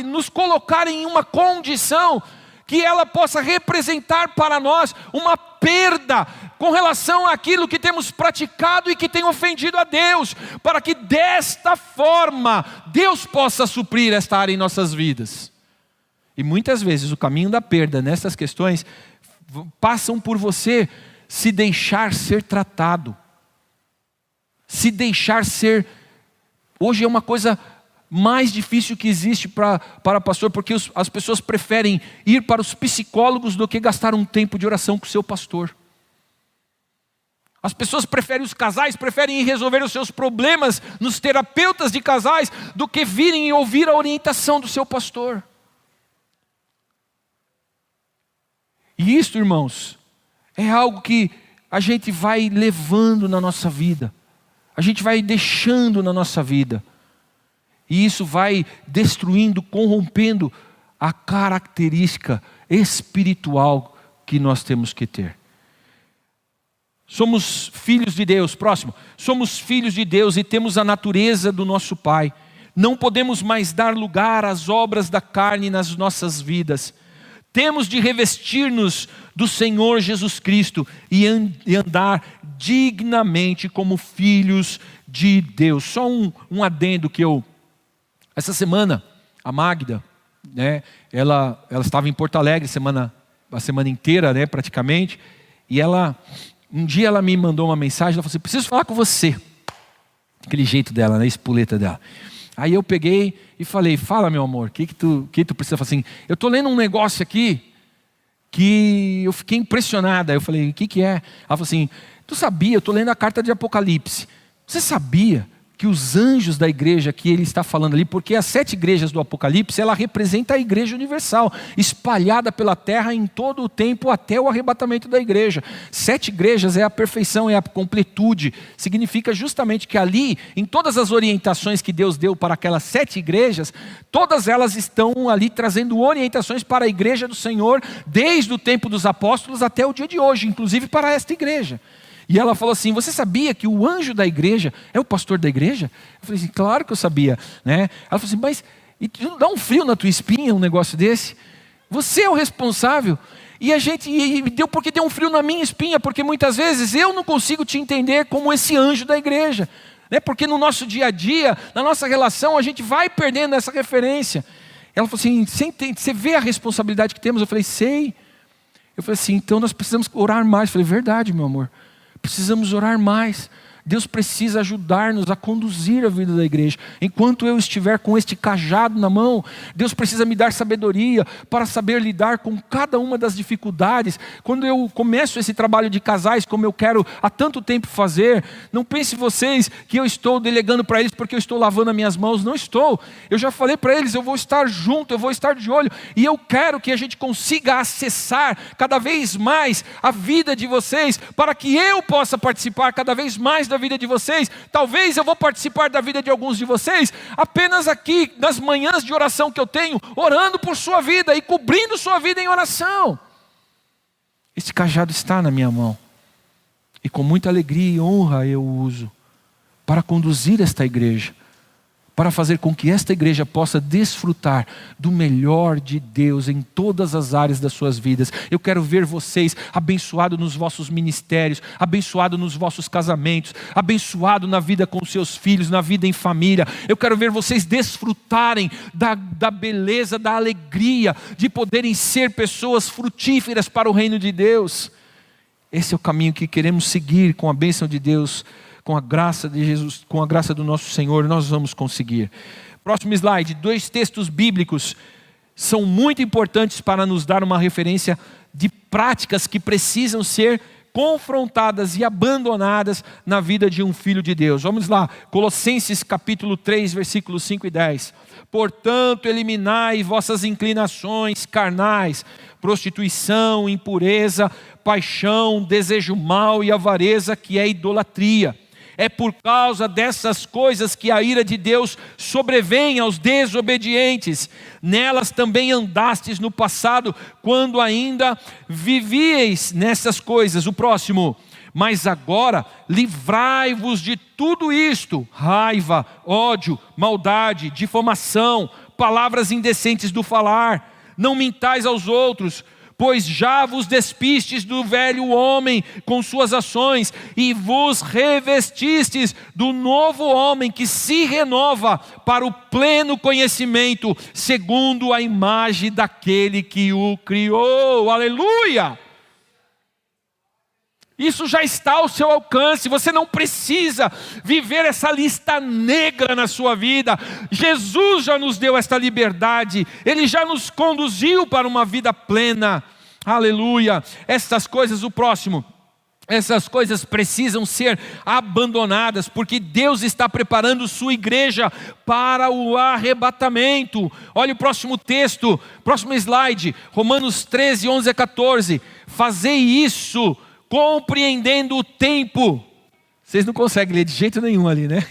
nos colocar em uma condição que ela possa representar para nós uma perda com relação àquilo que temos praticado e que tem ofendido a Deus, para que desta forma Deus possa suprir esta área em nossas vidas. E muitas vezes o caminho da perda nessas questões passam por você se deixar ser tratado, se deixar ser. Hoje é uma coisa mais difícil que existe para pastor, porque as pessoas preferem ir para os psicólogos do que gastar um tempo de oração com o seu pastor. As pessoas preferem, os casais preferem ir resolver os seus problemas nos terapeutas de casais do que virem e ouvir a orientação do seu pastor. E isto, irmãos, é algo que a gente vai levando na nossa vida, a gente vai deixando na nossa vida. E isso vai destruindo, corrompendo a característica espiritual que nós temos que ter. Somos filhos de Deus, próximo. Somos filhos de Deus e temos a natureza do nosso Pai. Não podemos mais dar lugar às obras da carne nas nossas vidas. Temos de revestir-nos do Senhor Jesus Cristo e andar dignamente como filhos de Deus. Só um adendo que essa semana, a Magda, né, ela estava em Porto Alegre a semana inteira, né, praticamente, e um dia ela me mandou uma mensagem, ela falou assim: preciso falar com você. Aquele jeito dela, né, espoleta dela. Aí eu peguei e falei: fala, meu amor, o que tu precisa? Ela falou assim: eu estou lendo um negócio aqui que eu fiquei impressionada. Aí eu falei: o que é? Ela falou assim: tu sabia, eu estou lendo a carta de Apocalipse. Você sabia que os anjos da igreja que ele está falando ali, porque as 7 igrejas do Apocalipse, ela representa a igreja universal, espalhada pela terra em todo o tempo até o arrebatamento da igreja. 7 igrejas é a perfeição, é a completude. Significa justamente que ali, em todas as orientações que Deus deu para aquelas 7 igrejas, todas elas estão ali trazendo orientações para a igreja do Senhor, desde o tempo dos apóstolos até o dia de hoje, inclusive para esta igreja. E ela falou assim: você sabia que o anjo da igreja é o pastor da igreja? Eu falei assim: claro que eu sabia, né? Ela falou assim: mas não dá um frio na tua espinha um negócio desse? Você é o responsável. Porque deu um frio na minha espinha, porque muitas vezes eu não consigo te entender como esse anjo da igreja, né? Porque no nosso dia a dia, na nossa relação, a gente vai perdendo essa referência. Ela falou assim: você vê a responsabilidade que temos? Eu falei: sei. Eu falei assim: então nós precisamos orar mais. Eu falei: verdade, meu amor. Precisamos orar mais. Deus precisa ajudar-nos a conduzir a vida da igreja. Enquanto eu estiver com este cajado na mão, Deus precisa me dar sabedoria para saber lidar com cada uma das dificuldades. Quando eu começo esse trabalho de casais, como eu quero há tanto tempo fazer, não pense vocês que eu estou delegando para eles porque eu estou lavando as minhas mãos. Não estou. Eu já falei para eles: eu vou estar junto, eu vou estar de olho. E eu quero que a gente consiga acessar cada vez mais a vida de vocês, para que eu possa participar cada vez mais da vida de vocês. Talvez eu vou participar da vida de alguns de vocês apenas aqui nas manhãs de oração que eu tenho, orando por sua vida e cobrindo sua vida em oração. Esse cajado está na minha mão e com muita alegria e honra eu o uso para conduzir esta igreja, para fazer com que esta igreja possa desfrutar do melhor de Deus em todas as áreas das suas vidas. Eu quero ver vocês abençoados nos vossos ministérios, abençoados nos vossos casamentos, abençoados na vida com seus filhos, na vida em família. Eu quero ver vocês desfrutarem da beleza, da alegria de poderem ser pessoas frutíferas para o reino de Deus. Esse é o caminho que queremos seguir com a bênção de Deus. Com a graça de Jesus, com a graça do nosso Senhor, nós vamos conseguir. Próximo slide. 2 textos bíblicos são muito importantes para nos dar uma referência de práticas que precisam ser confrontadas e abandonadas na vida de um filho de Deus. Vamos lá, Colossenses capítulo 3, versículos 5 e 10. Portanto, eliminai vossas inclinações carnais, prostituição, impureza, paixão, desejo mau e avareza, que é idolatria. É por causa dessas coisas que a ira de Deus sobrevém aos desobedientes. Nelas também andastes no passado, quando ainda vivieis nessas coisas. O próximo. Mas agora livrai-vos de tudo isto: raiva, ódio, maldade, difamação, palavras indecentes do falar. Não mintais aos outros, pois já vos despistes do velho homem com suas ações, e vos revestistes do novo homem que se renova para o pleno conhecimento, segundo a imagem daquele que o criou. Aleluia! Isso já está ao seu alcance, você não precisa viver essa lista negra na sua vida. Jesus já nos deu esta liberdade, Ele já nos conduziu para uma vida plena. Aleluia! Essas coisas, o próximo, essas coisas precisam ser abandonadas, porque Deus está preparando sua igreja para o arrebatamento. Olha o próximo texto, próximo slide, Romanos 13, 11 a 14. Fazei isso compreendendo o tempo. Vocês não conseguem ler de jeito nenhum ali, né?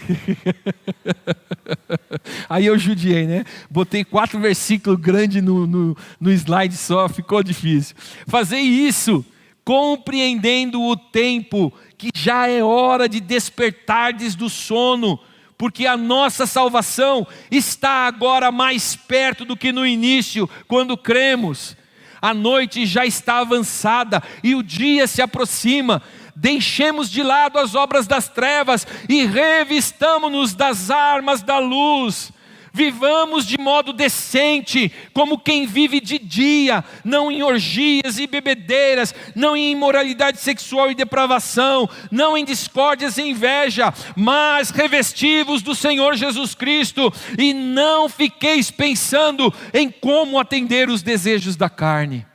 Aí eu judiei, né? Botei 4 versículos grandes no slide só, ficou difícil. Fazei isso compreendendo o tempo, que já é hora de despertardes do sono, porque a nossa salvação está agora mais perto do que no início, quando cremos. A noite já está avançada e o dia se aproxima. Deixemos de lado as obras das trevas e revistamo-nos das armas da luz. Vivamos de modo decente, como quem vive de dia, não em orgias e bebedeiras, não em imoralidade sexual e depravação, não em discórdias e inveja, mas revesti-vos do Senhor Jesus Cristo, e não fiqueis pensando em como atender os desejos da carne.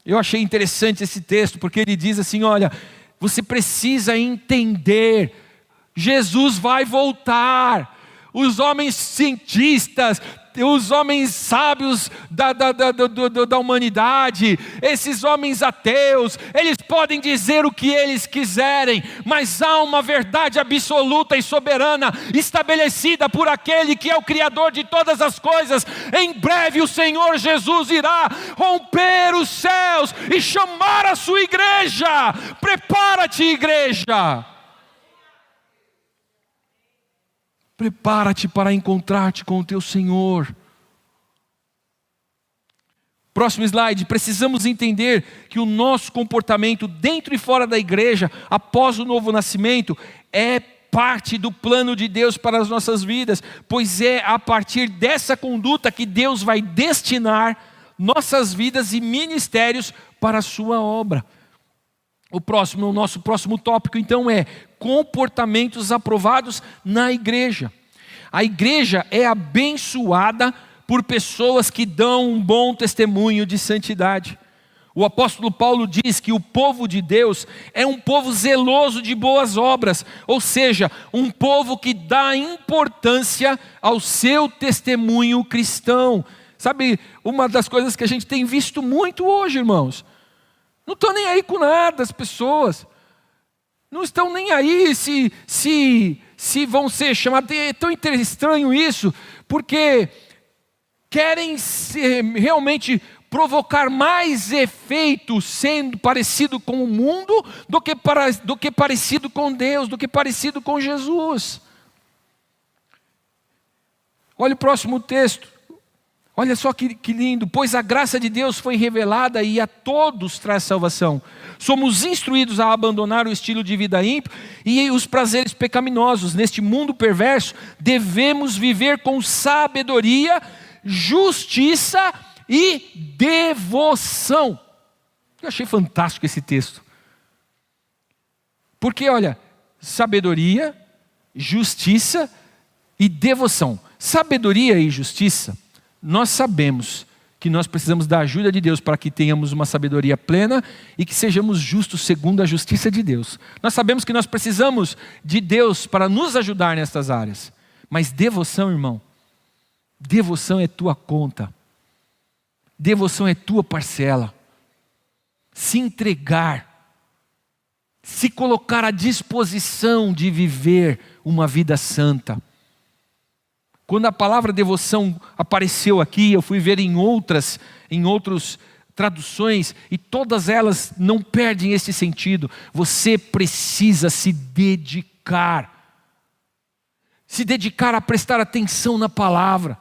Eu achei interessante esse texto, porque ele diz assim, olha, você precisa entender, Jesus vai voltar. Os homens cientistas, os homens sábios da humanidade, esses homens ateus, eles podem dizer o que eles quiserem, mas há uma verdade absoluta e soberana, estabelecida por aquele que é o Criador de todas as coisas. Em breve o Senhor Jesus irá romper os céus e chamar a sua igreja. Prepara-te, igreja. Prepara-te para encontrar-te com o teu Senhor. Próximo slide. Precisamos entender que o nosso comportamento dentro e fora da igreja, após o novo nascimento, é parte do plano de Deus para as nossas vidas, pois é a partir dessa conduta que Deus vai destinar nossas vidas e ministérios para a sua obra. O nosso próximo tópico então é comportamentos aprovados na igreja. A igreja é abençoada por pessoas que dão um bom testemunho de santidade. O apóstolo Paulo diz que o povo de Deus é um povo zeloso de boas obras, ou seja, um povo que dá importância ao seu testemunho cristão. Sabe, uma das coisas que a gente tem visto muito hoje, irmãos, não estão nem aí com nada as pessoas. Não estão nem aí se vão ser chamados. É tão estranho isso, porque querem realmente provocar mais efeito sendo parecido com o mundo do que parecido com Deus, do que parecido com Jesus. Olha o próximo texto. Olha só que lindo, pois a graça de Deus foi revelada e a todos traz salvação. Somos instruídos a abandonar o estilo de vida ímpio e os prazeres pecaminosos. Neste mundo perverso, devemos viver com sabedoria, justiça e devoção. Eu achei fantástico esse texto. Porque, olha, sabedoria, justiça e devoção. Sabedoria e justiça, nós sabemos que nós precisamos da ajuda de Deus para que tenhamos uma sabedoria plena e que sejamos justos segundo a justiça de Deus. Nós sabemos que nós precisamos de Deus para nos ajudar nessas áreas. Mas devoção, irmão, devoção é tua conta. Devoção é tua parcela. Se entregar, se colocar à disposição de viver uma vida santa. Quando a palavra devoção apareceu aqui, eu fui ver em outras traduções, e todas elas não perdem esse sentido. Você precisa se dedicar. Se dedicar a prestar atenção na palavra.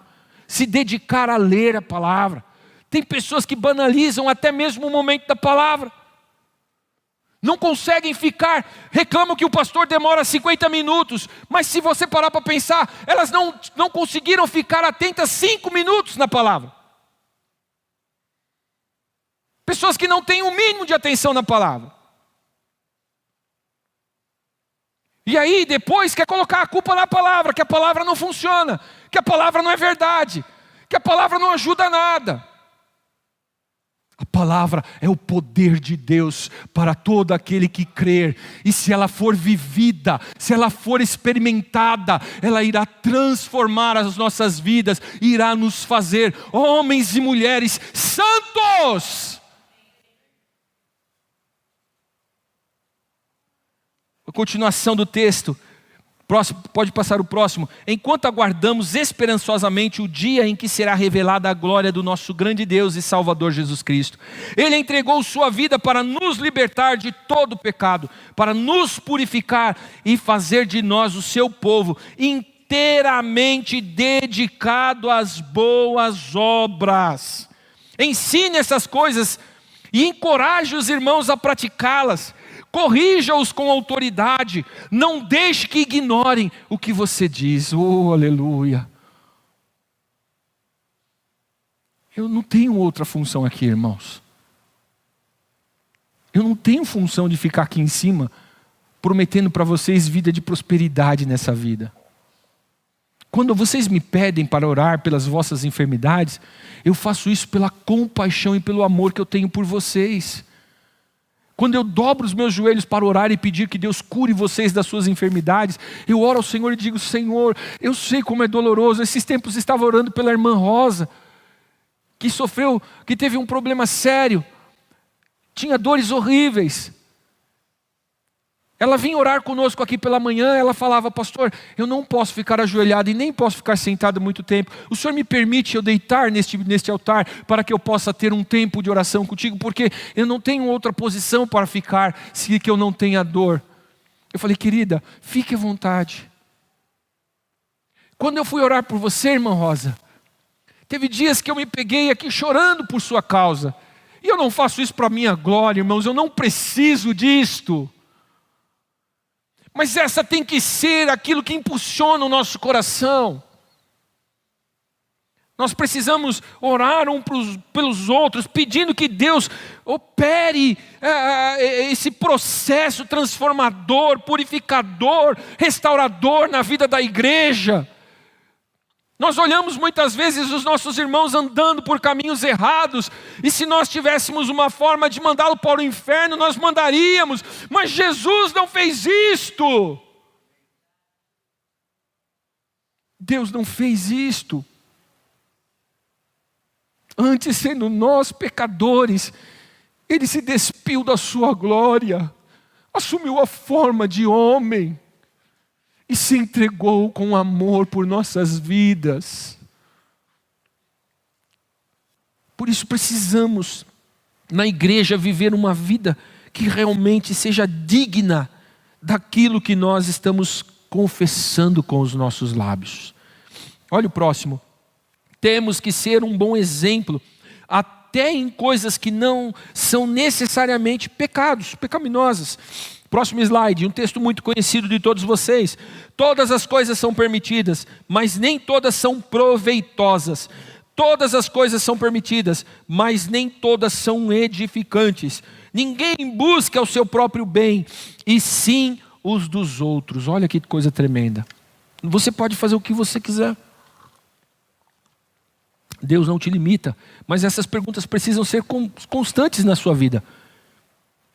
Se dedicar a ler a palavra. Tem pessoas que banalizam até mesmo o momento da palavra. Não conseguem ficar, reclamam que o pastor demora 50 minutos, mas se você parar para pensar, elas não conseguiram ficar atentas 5 minutos na palavra. Pessoas que não têm o mínimo de atenção na palavra. E aí depois quer colocar a culpa na palavra, que a palavra não funciona, que a palavra não é verdade, que a palavra não ajuda a nada. A palavra é o poder de Deus para todo aquele que crer. E se ela for vivida, se ela for experimentada, ela irá transformar as nossas vidas, irá nos fazer homens e mulheres santos. A continuação do texto. Próximo, pode passar o próximo. Enquanto aguardamos esperançosamente o dia em que será revelada a glória do nosso grande Deus e Salvador Jesus Cristo. Ele entregou sua vida para nos libertar de todo pecado, para nos purificar e fazer de nós o seu povo, inteiramente dedicado às boas obras. Ensine essas coisas e encoraje os irmãos a praticá-las. Corrija-os com autoridade, não deixe que ignorem o que você diz. Oh, aleluia. Eu não tenho outra função aqui, irmãos. Eu não tenho função de ficar aqui em cima, prometendo para vocês vida de prosperidade nessa vida. Quando vocês me pedem para orar pelas vossas enfermidades, eu faço isso pela compaixão e pelo amor que eu tenho por vocês. Quando eu dobro os meus joelhos para orar e pedir que Deus cure vocês das suas enfermidades, eu oro ao Senhor e digo: Senhor, eu sei como é doloroso. Esses tempos estava orando pela irmã Rosa, que teve um problema sério, tinha dores horríveis. Ela vinha orar conosco aqui pela manhã, ela falava: pastor, eu não posso ficar ajoelhado e nem posso ficar sentado muito tempo. O Senhor me permite eu deitar neste altar para que eu possa ter um tempo de oração contigo, porque eu não tenho outra posição para ficar se que eu não tenha dor. Eu falei: querida, fique à vontade. Quando eu fui orar por você, irmã Rosa, teve dias que eu me peguei aqui chorando por sua causa. E eu não faço isso para minha glória, irmãos, eu não preciso disto. Mas essa tem que ser aquilo que impulsiona o nosso coração. Nós precisamos orar pelos outros, pedindo que Deus opere esse processo transformador, purificador, restaurador na vida da igreja. Nós olhamos muitas vezes os nossos irmãos andando por caminhos errados, e se nós tivéssemos uma forma de mandá-lo para o inferno, nós mandaríamos, mas Jesus não fez isto. Deus não fez isto. Antes, sendo nós pecadores, Ele se despiu da sua glória, assumiu a forma de homem, e se entregou com amor por nossas vidas. Por isso precisamos, na igreja, viver uma vida que realmente seja digna daquilo que nós estamos confessando com os nossos lábios. Olha o próximo. Temos que ser um bom exemplo, até em coisas que não são necessariamente pecaminosas. Próximo slide, um texto muito conhecido de todos vocês. Todas as coisas são permitidas, mas nem todas são proveitosas. Todas as coisas são permitidas, mas nem todas são edificantes. Ninguém busca o seu próprio bem, e sim os dos outros. Olha que coisa tremenda. Você pode fazer o que você quiser. Deus não te limita, mas essas perguntas precisam ser constantes na sua vida.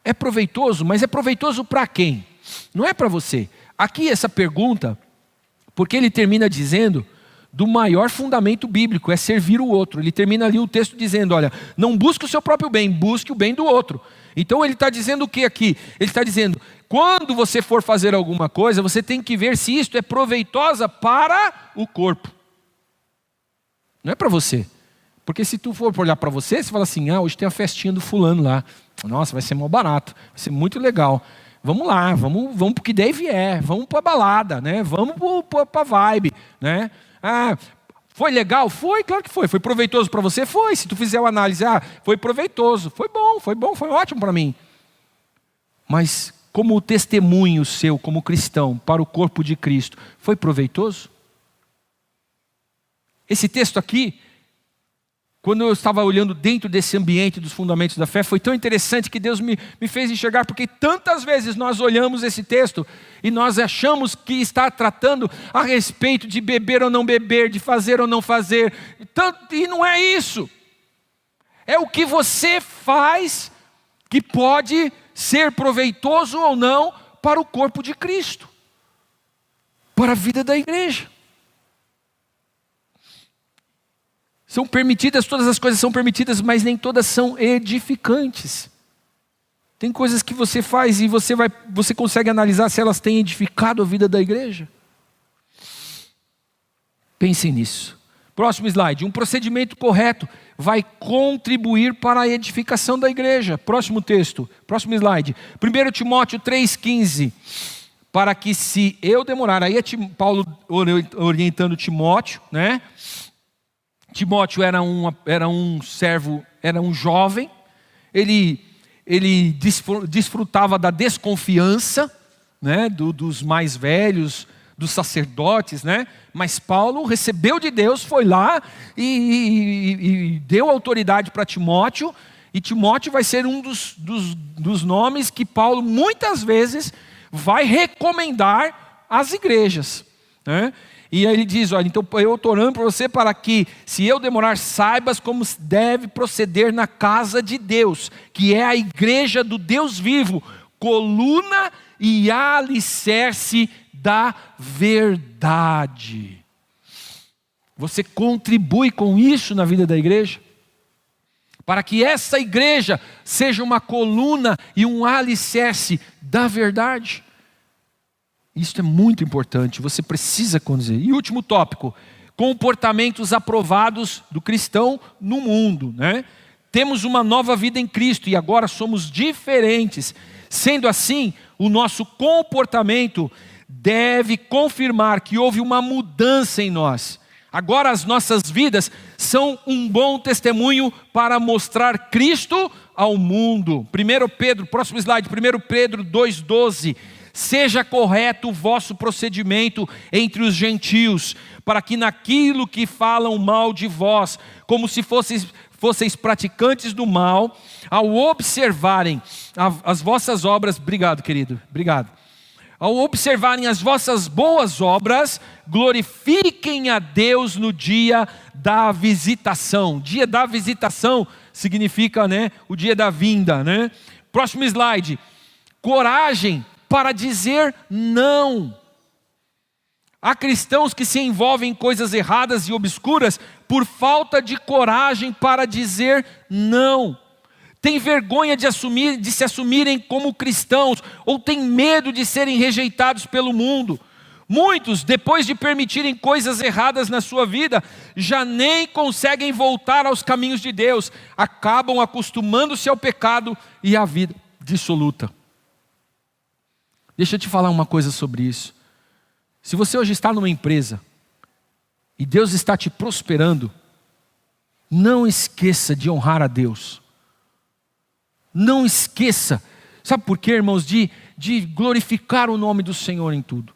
É proveitoso, mas é proveitoso para quem? Não é para você. Aqui essa pergunta, porque ele termina dizendo do maior fundamento bíblico, é servir o outro. Ele termina ali o texto dizendo, olha, não busque o seu próprio bem, busque o bem do outro. Então ele está dizendo o que aqui? Ele está dizendo, quando você for fazer alguma coisa, você tem que ver se isto é proveitosa para o corpo. Não é para você. Porque se tu for olhar para você, você fala assim, hoje tem a festinha do fulano lá. Nossa, vai ser mal barato, vai ser muito legal. Vamos lá, vamos para o que der e vier, vamos para a balada, né? Vamos para a vibe, né? Foi legal? Foi, claro que foi. Foi proveitoso para você? Foi. Se tu fizer uma análise, foi proveitoso. Foi bom, foi ótimo para mim. Mas como testemunho seu, como cristão, para o corpo de Cristo, foi proveitoso? Esse texto aqui, quando eu estava olhando dentro desse ambiente dos fundamentos da fé, foi tão interessante que Deus me fez enxergar, porque tantas vezes nós olhamos esse texto e nós achamos que está tratando a respeito de beber ou não beber, de fazer ou não fazer, e não é isso. É o que você faz que pode ser proveitoso ou não para o corpo de Cristo, para a vida da igreja. São permitidas, todas as coisas são permitidas, mas nem todas são edificantes. Tem coisas que você faz e você consegue analisar se elas têm edificado a vida da igreja. Pensem nisso. Próximo slide. Um procedimento correto vai contribuir para a edificação da igreja. Próximo texto. Próximo slide. 1 Timóteo 3,15. Para que se eu demorar, aí é Paulo orientando Timóteo, né? Timóteo era um servo, era um jovem, ele desfrutava da desconfiança, né, dos mais velhos, dos sacerdotes, né? Mas Paulo recebeu de Deus, foi lá e deu autoridade para Timóteo, e Timóteo vai ser um dos nomes que Paulo muitas vezes vai recomendar às igrejas, né? E aí ele diz, olha, então eu estou orando para você para que, se eu demorar, saibas como deve proceder na casa de Deus, que é a igreja do Deus vivo, coluna e alicerce da verdade. Você contribui com isso na vida da igreja? Para que essa igreja seja uma coluna e um alicerce da verdade. Isso é muito importante, você precisa conduzir. E último tópico, comportamentos aprovados do cristão no mundo, né? Temos uma nova vida em Cristo e agora somos diferentes. Sendo assim, o nosso comportamento deve confirmar que houve uma mudança em nós. Agora as nossas vidas são um bom testemunho para mostrar Cristo ao mundo. 1 Pedro, próximo slide, 1 Pedro 2,12. Seja correto o vosso procedimento entre os gentios, para que naquilo que falam mal de vós, como se fosseis praticantes do mal, ao observarem as vossas obras, obrigado querido, obrigado. Ao observarem as vossas boas obras, glorifiquem a Deus no dia da visitação. Dia da visitação significa, né, o dia da vinda, né? Próximo slide. Coragem para dizer não. Há cristãos que se envolvem em coisas erradas e obscuras por falta de coragem para dizer não. Tem vergonha de se assumirem como cristãos, ou tem medo de serem rejeitados pelo mundo. Muitos, depois de permitirem coisas erradas na sua vida, já nem conseguem voltar aos caminhos de Deus, acabam acostumando-se ao pecado e à vida dissoluta. Deixa eu te falar uma coisa sobre isso. Se você hoje está numa empresa e Deus está te prosperando, não esqueça de honrar a Deus. Não esqueça. Sabe por quê, irmãos? De glorificar o nome do Senhor em tudo.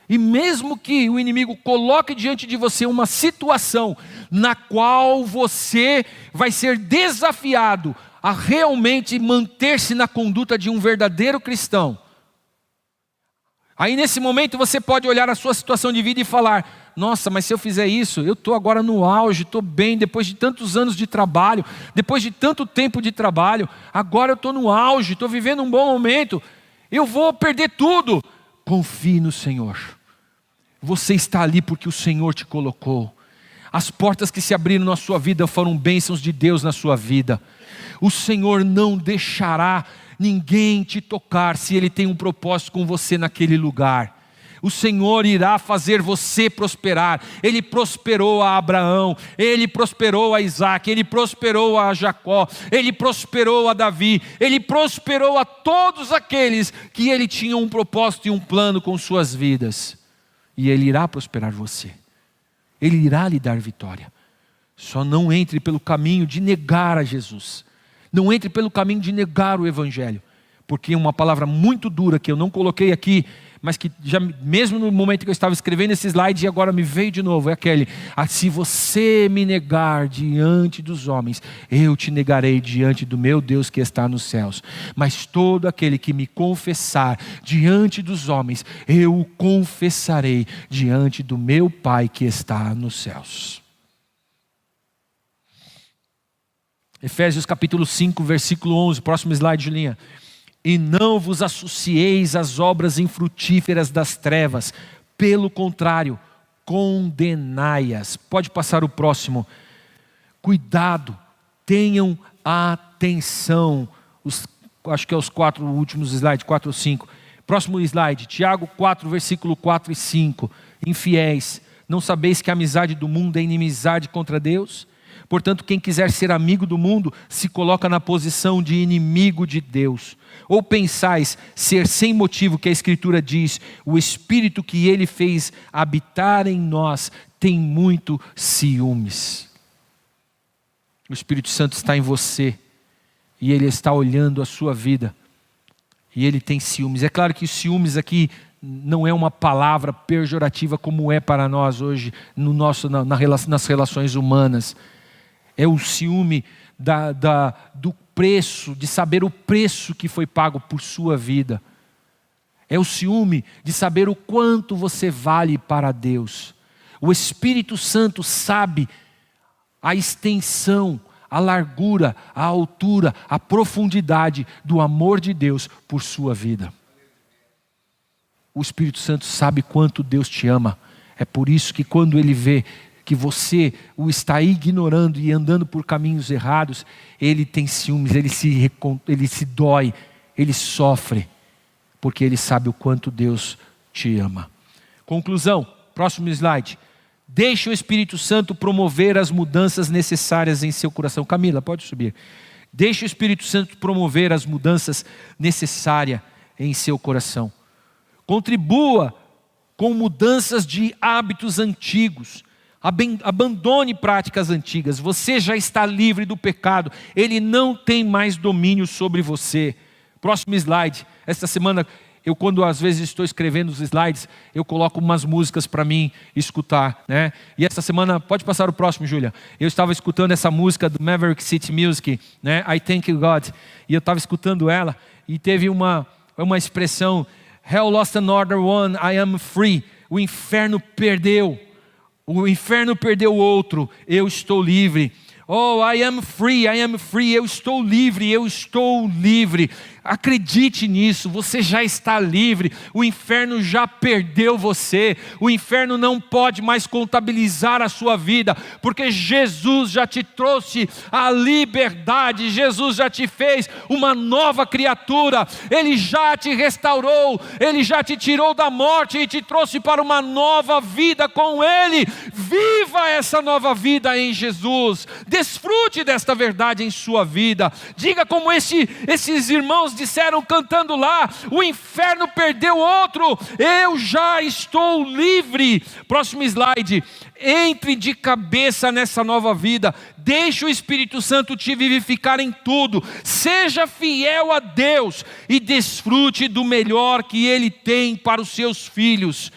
E mesmo que o inimigo coloque diante de você uma situação na qual você vai ser desafiado a realmente manter-se na conduta de um verdadeiro cristão, Aí nesse momento você pode olhar a sua situação de vida e falar: nossa, mas se eu fizer isso, eu estou agora no auge, estou bem, depois de tantos anos de trabalho, depois de tanto tempo de trabalho, agora eu estou no auge, estou vivendo um bom momento, eu vou perder tudo. Confie no Senhor. Você está ali porque o Senhor te colocou. As portas que se abriram na sua vida foram bênçãos de Deus na sua vida. O Senhor não deixará ninguém te tocar se Ele tem um propósito com você naquele lugar. O Senhor irá fazer você prosperar. Ele prosperou a Abraão, Ele prosperou a Isaac, Ele prosperou a Jacó, Ele prosperou a Davi, Ele prosperou a todos aqueles que Ele tinha um propósito e um plano com suas vidas. E Ele irá prosperar você. Ele irá lhe dar vitória. Só não entre pelo caminho de negar a Jesus. Não entre pelo caminho de negar o Evangelho. Porque uma palavra muito dura que eu não coloquei aqui, mas que já mesmo no momento que eu estava escrevendo esse slide e agora me veio de novo, é aquele: se você me negar diante dos homens, eu te negarei diante do meu Deus que está nos céus. Mas todo aquele que me confessar diante dos homens, eu o confessarei diante do meu Pai que está nos céus. Efésios capítulo 5, versículo 11, próximo slide, Julinha. E não vos associeis às obras infrutíferas das trevas, pelo contrário, condenai-as. Pode passar o próximo. Cuidado, tenham atenção. Acho que é os 4 últimos slides, 4 ou 5. Próximo slide, Tiago 4, versículo 4 e 5. Infiéis, não sabeis que a amizade do mundo é inimizade contra Deus? Portanto, quem quiser ser amigo do mundo, se coloca na posição de inimigo de Deus. Ou pensais ser sem motivo, que a Escritura diz: o Espírito que Ele fez habitar em nós tem muito ciúmes. O Espírito Santo está em você, e Ele está olhando a sua vida, e Ele tem ciúmes. É claro que ciúmes aqui não é uma palavra pejorativa como é para nós hoje nas relações humanas. É o ciúme do preço, de saber o preço que foi pago por sua vida. É o ciúme de saber o quanto você vale para Deus. O Espírito Santo sabe a extensão, a largura, a altura, a profundidade do amor de Deus por sua vida. O Espírito Santo sabe quanto Deus te ama. É por isso que quando Ele vê que você o está ignorando e andando por caminhos errados, Ele tem ciúmes, ele se dói, Ele sofre, porque Ele sabe o quanto Deus te ama. Conclusão, próximo slide. Deixe o Espírito Santo promover as mudanças necessárias em seu coração. Camila, pode subir. Deixe o Espírito Santo promover as mudanças necessárias em seu coração. Contribua com mudanças de hábitos antigos. Abandone práticas antigas. Você já está livre do pecado. Ele não tem mais domínio sobre você. Próximo slide. Esta semana, quando às vezes estou escrevendo os slides, eu coloco umas músicas para mim escutar, né? E essa semana, pode passar o próximo, Júlia. Eu estava escutando essa música do Maverick City Music, né? I Thank You God. E eu estava escutando ela e teve uma expressão: Hell lost another one, I am free. O inferno perdeu. O inferno perdeu outro, eu estou livre. Oh, I am free, eu estou livre, eu estou livre. Acredite nisso, você já está livre. O inferno já perdeu você. O inferno não pode mais contabilizar a sua vida, porque Jesus já te trouxe a liberdade. Jesus já te fez uma nova criatura. Ele já te restaurou, Ele já te tirou da morte e te trouxe para uma nova vida com Ele. Viva essa nova vida em Jesus. Desfrute desta verdade em sua vida. Diga como esses irmãos disseram cantando lá: o inferno perdeu outro, eu já estou livre. Próximo slide. Entre de cabeça nessa nova vida. Deixe o Espírito Santo te vivificar em tudo. Seja fiel a Deus e desfrute do melhor que Ele tem para os seus filhos.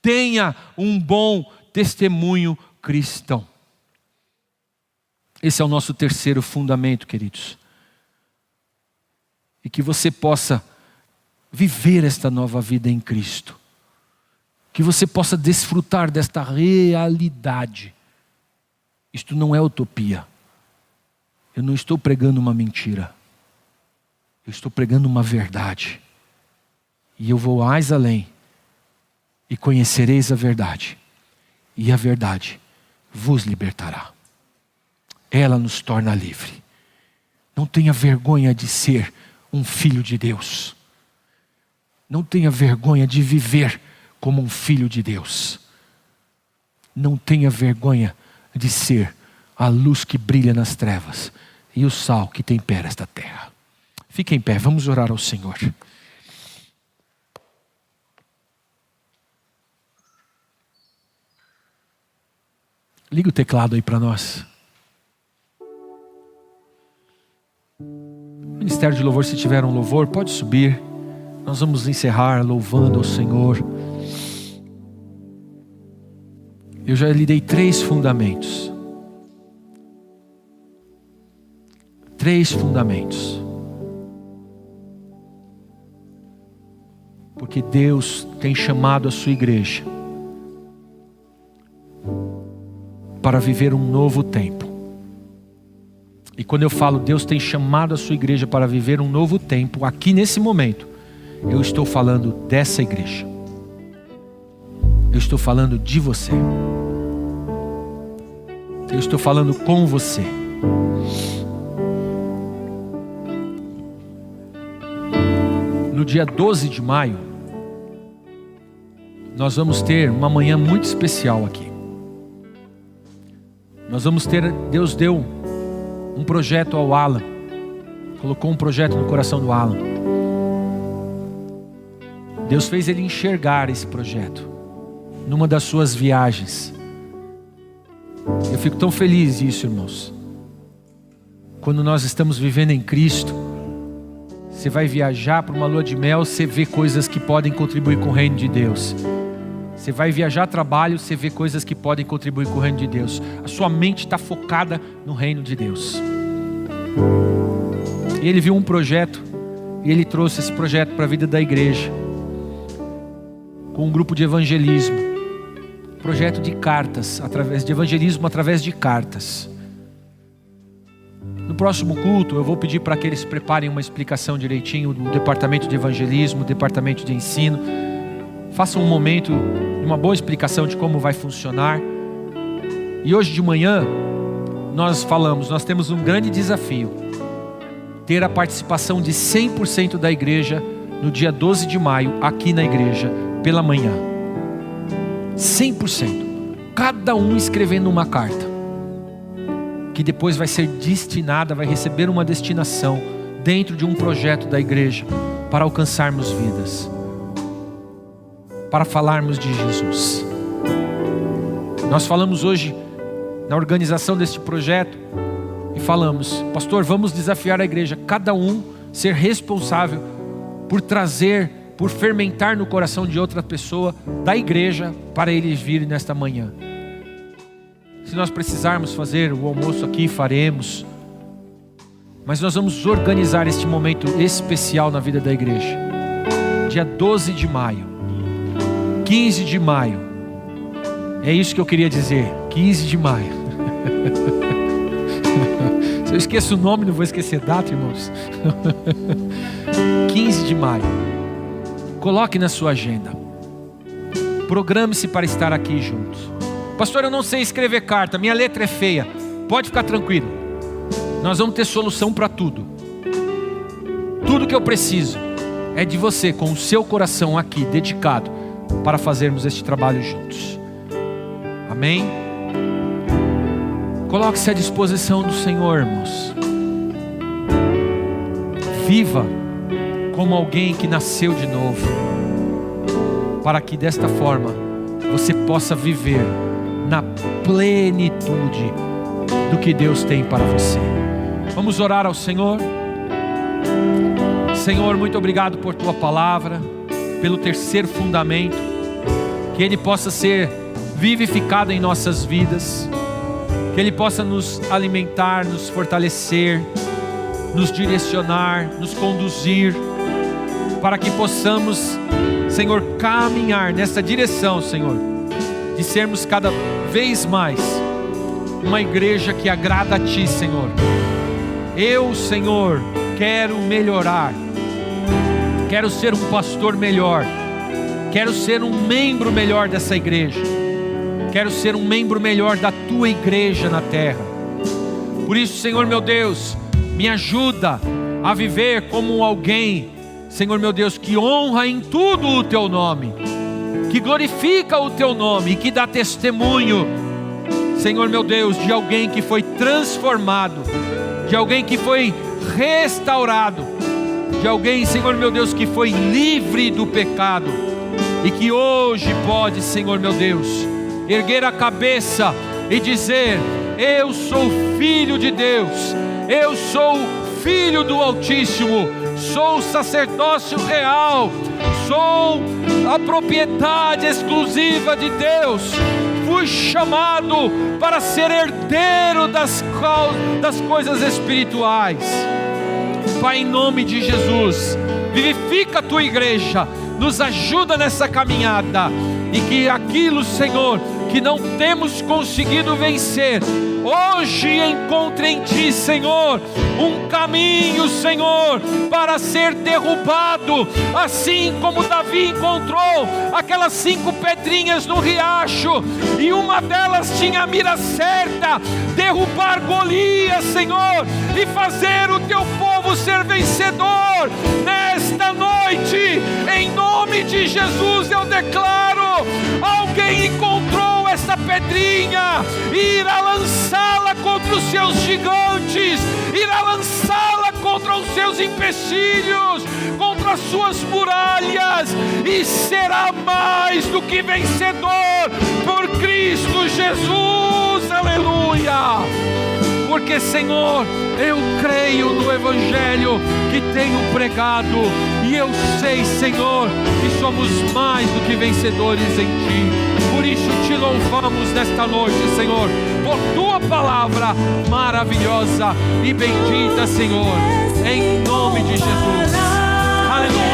Tenha um bom testemunho cristão. Esse é o nosso terceiro fundamento, queridos. E que você possa viver esta nova vida em Cristo. que você possa desfrutar desta realidade. Isto não é utopia. Eu não estou pregando uma mentira. Eu estou pregando uma verdade. E eu vou mais além. E conhecereis a verdade. E a verdade vos libertará. Ela nos torna livre. Não tenha vergonha de ser um filho de Deus. Não tenha vergonha de viver como um filho de Deus. Não tenha vergonha de ser a luz que brilha nas trevas e o sal que tempera esta terra. Fique em pé, vamos orar ao Senhor. Liga o teclado aí para nós. Ministério de Louvor, se tiver um louvor, pode subir. Nós vamos encerrar louvando ao Senhor. Eu já lhe dei 3 fundamentos. 3 fundamentos. Porque Deus tem chamado a sua igreja para viver um novo tempo. E quando eu falo Deus tem chamado a sua igreja para viver um novo tempo, aqui nesse momento, eu estou falando dessa igreja. Eu estou falando de você. Eu estou falando com você. No dia 12 de maio, nós vamos ter uma manhã muito especial aqui. Nós vamos ter, Deus deu um projeto ao Alan. Colocou um projeto no coração do Alan. Deus fez ele enxergar esse projeto numa das suas viagens. Eu fico tão feliz disso, irmãos. Quando nós estamos vivendo em Cristo, você vai viajar para uma lua de mel, você vê coisas que podem contribuir com o reino de Deus. Você vai viajar a trabalho, você vê coisas que podem contribuir com o reino de Deus. A sua mente está focada no reino de Deus. E ele viu um projeto, e ele trouxe esse projeto para a vida da igreja, com um grupo de evangelismo. Projeto de cartas, de evangelismo através de cartas. No próximo culto eu vou pedir para que eles preparem uma explicação direitinho do departamento de evangelismo, departamento de ensino. Façam um momento, uma boa explicação de como vai funcionar. E hoje de manhã nós temos um grande desafio. Ter a participação de 100% da igreja no dia 12 de maio, aqui na igreja, pela manhã. 100%. Cada um escrevendo uma carta, que depois vai ser destinada, vai receber uma destinação dentro de um projeto da igreja para alcançarmos vidas, para falarmos de Jesus. Nós falamos hoje na organização deste projeto e falamos, pastor, vamos desafiar a igreja, cada um ser responsável por trazer, por fermentar no coração de outra pessoa da igreja para eles virem nesta manhã. Se nós precisarmos fazer o almoço aqui, faremos. Mas nós vamos organizar este momento especial na vida da igreja. Dia 12 de maio, 15 de maio. É isso que eu queria dizer, 15 de maio. Se eu esqueço o nome, não vou esquecer a data, irmãos. 15 de maio. Coloque na sua agenda. Programe-se para estar aqui juntos. Pastor, eu não sei escrever carta, minha letra é feia. Pode ficar tranquilo. Nós vamos ter solução para tudo. Tudo que eu preciso é de você, com o seu coração aqui, dedicado, para fazermos este trabalho juntos. Amém? Coloque-se à disposição do Senhor, irmãos. Viva como alguém que nasceu de novo, para que desta forma você possa viver na plenitude do que Deus tem para você. Vamos orar ao Senhor. Senhor, muito obrigado por tua palavra, pelo terceiro fundamento, que ele possa ser vivificado em nossas vidas, que ele possa nos alimentar, nos fortalecer, nos direcionar, nos conduzir, para que possamos Senhor, caminhar nessa direção, Senhor, de sermos cada vez mais uma igreja que agrada a Ti, Senhor. Eu, Senhor, quero melhorar, quero ser um pastor melhor, quero ser um membro melhor dessa igreja, quero ser um membro melhor da Tua igreja na terra. Por isso, Senhor meu Deus, me ajuda a viver como alguém, Senhor meu Deus, que honra em tudo o Teu nome, que glorifica o Teu nome e que dá testemunho, Senhor meu Deus, de alguém que foi transformado, de alguém que foi restaurado, de alguém, Senhor meu Deus, que foi livre do pecado e que hoje pode, Senhor meu Deus, erguer a cabeça e dizer: eu sou filho de Deus, eu sou filho do Altíssimo, sou sacerdócio real, sou a propriedade exclusiva de Deus, fui chamado para ser herdeiro das coisas espirituais. Pai, em nome de Jesus, vivifica a Tua igreja, nos ajuda nessa caminhada, e que aquilo, Senhor, que não temos conseguido vencer, hoje encontre em Ti, Senhor, um caminho, Senhor, para ser derrubado, assim como Davi encontrou aquelas 5 pedrinhas no riacho, e uma delas tinha a mira certa, derrubar Golias, Senhor, e fazer o Teu povo ser vencedor. Nesta noite, em nome de Jesus, eu declaro: alguém encontrou essa pedrinha, irá lançá-la contra os seus gigantes, irá lançá-la contra os seus empecilhos, contra as suas muralhas, e será mais do que vencedor por Cristo Jesus. Aleluia! Porque, Senhor, eu creio no Evangelho que tenho pregado, e eu sei, Senhor, que somos mais do que vencedores em Ti. Por isso Te louvamos nesta noite, Senhor, por Tua palavra maravilhosa e bendita, Senhor, em nome de Jesus. Aleluia.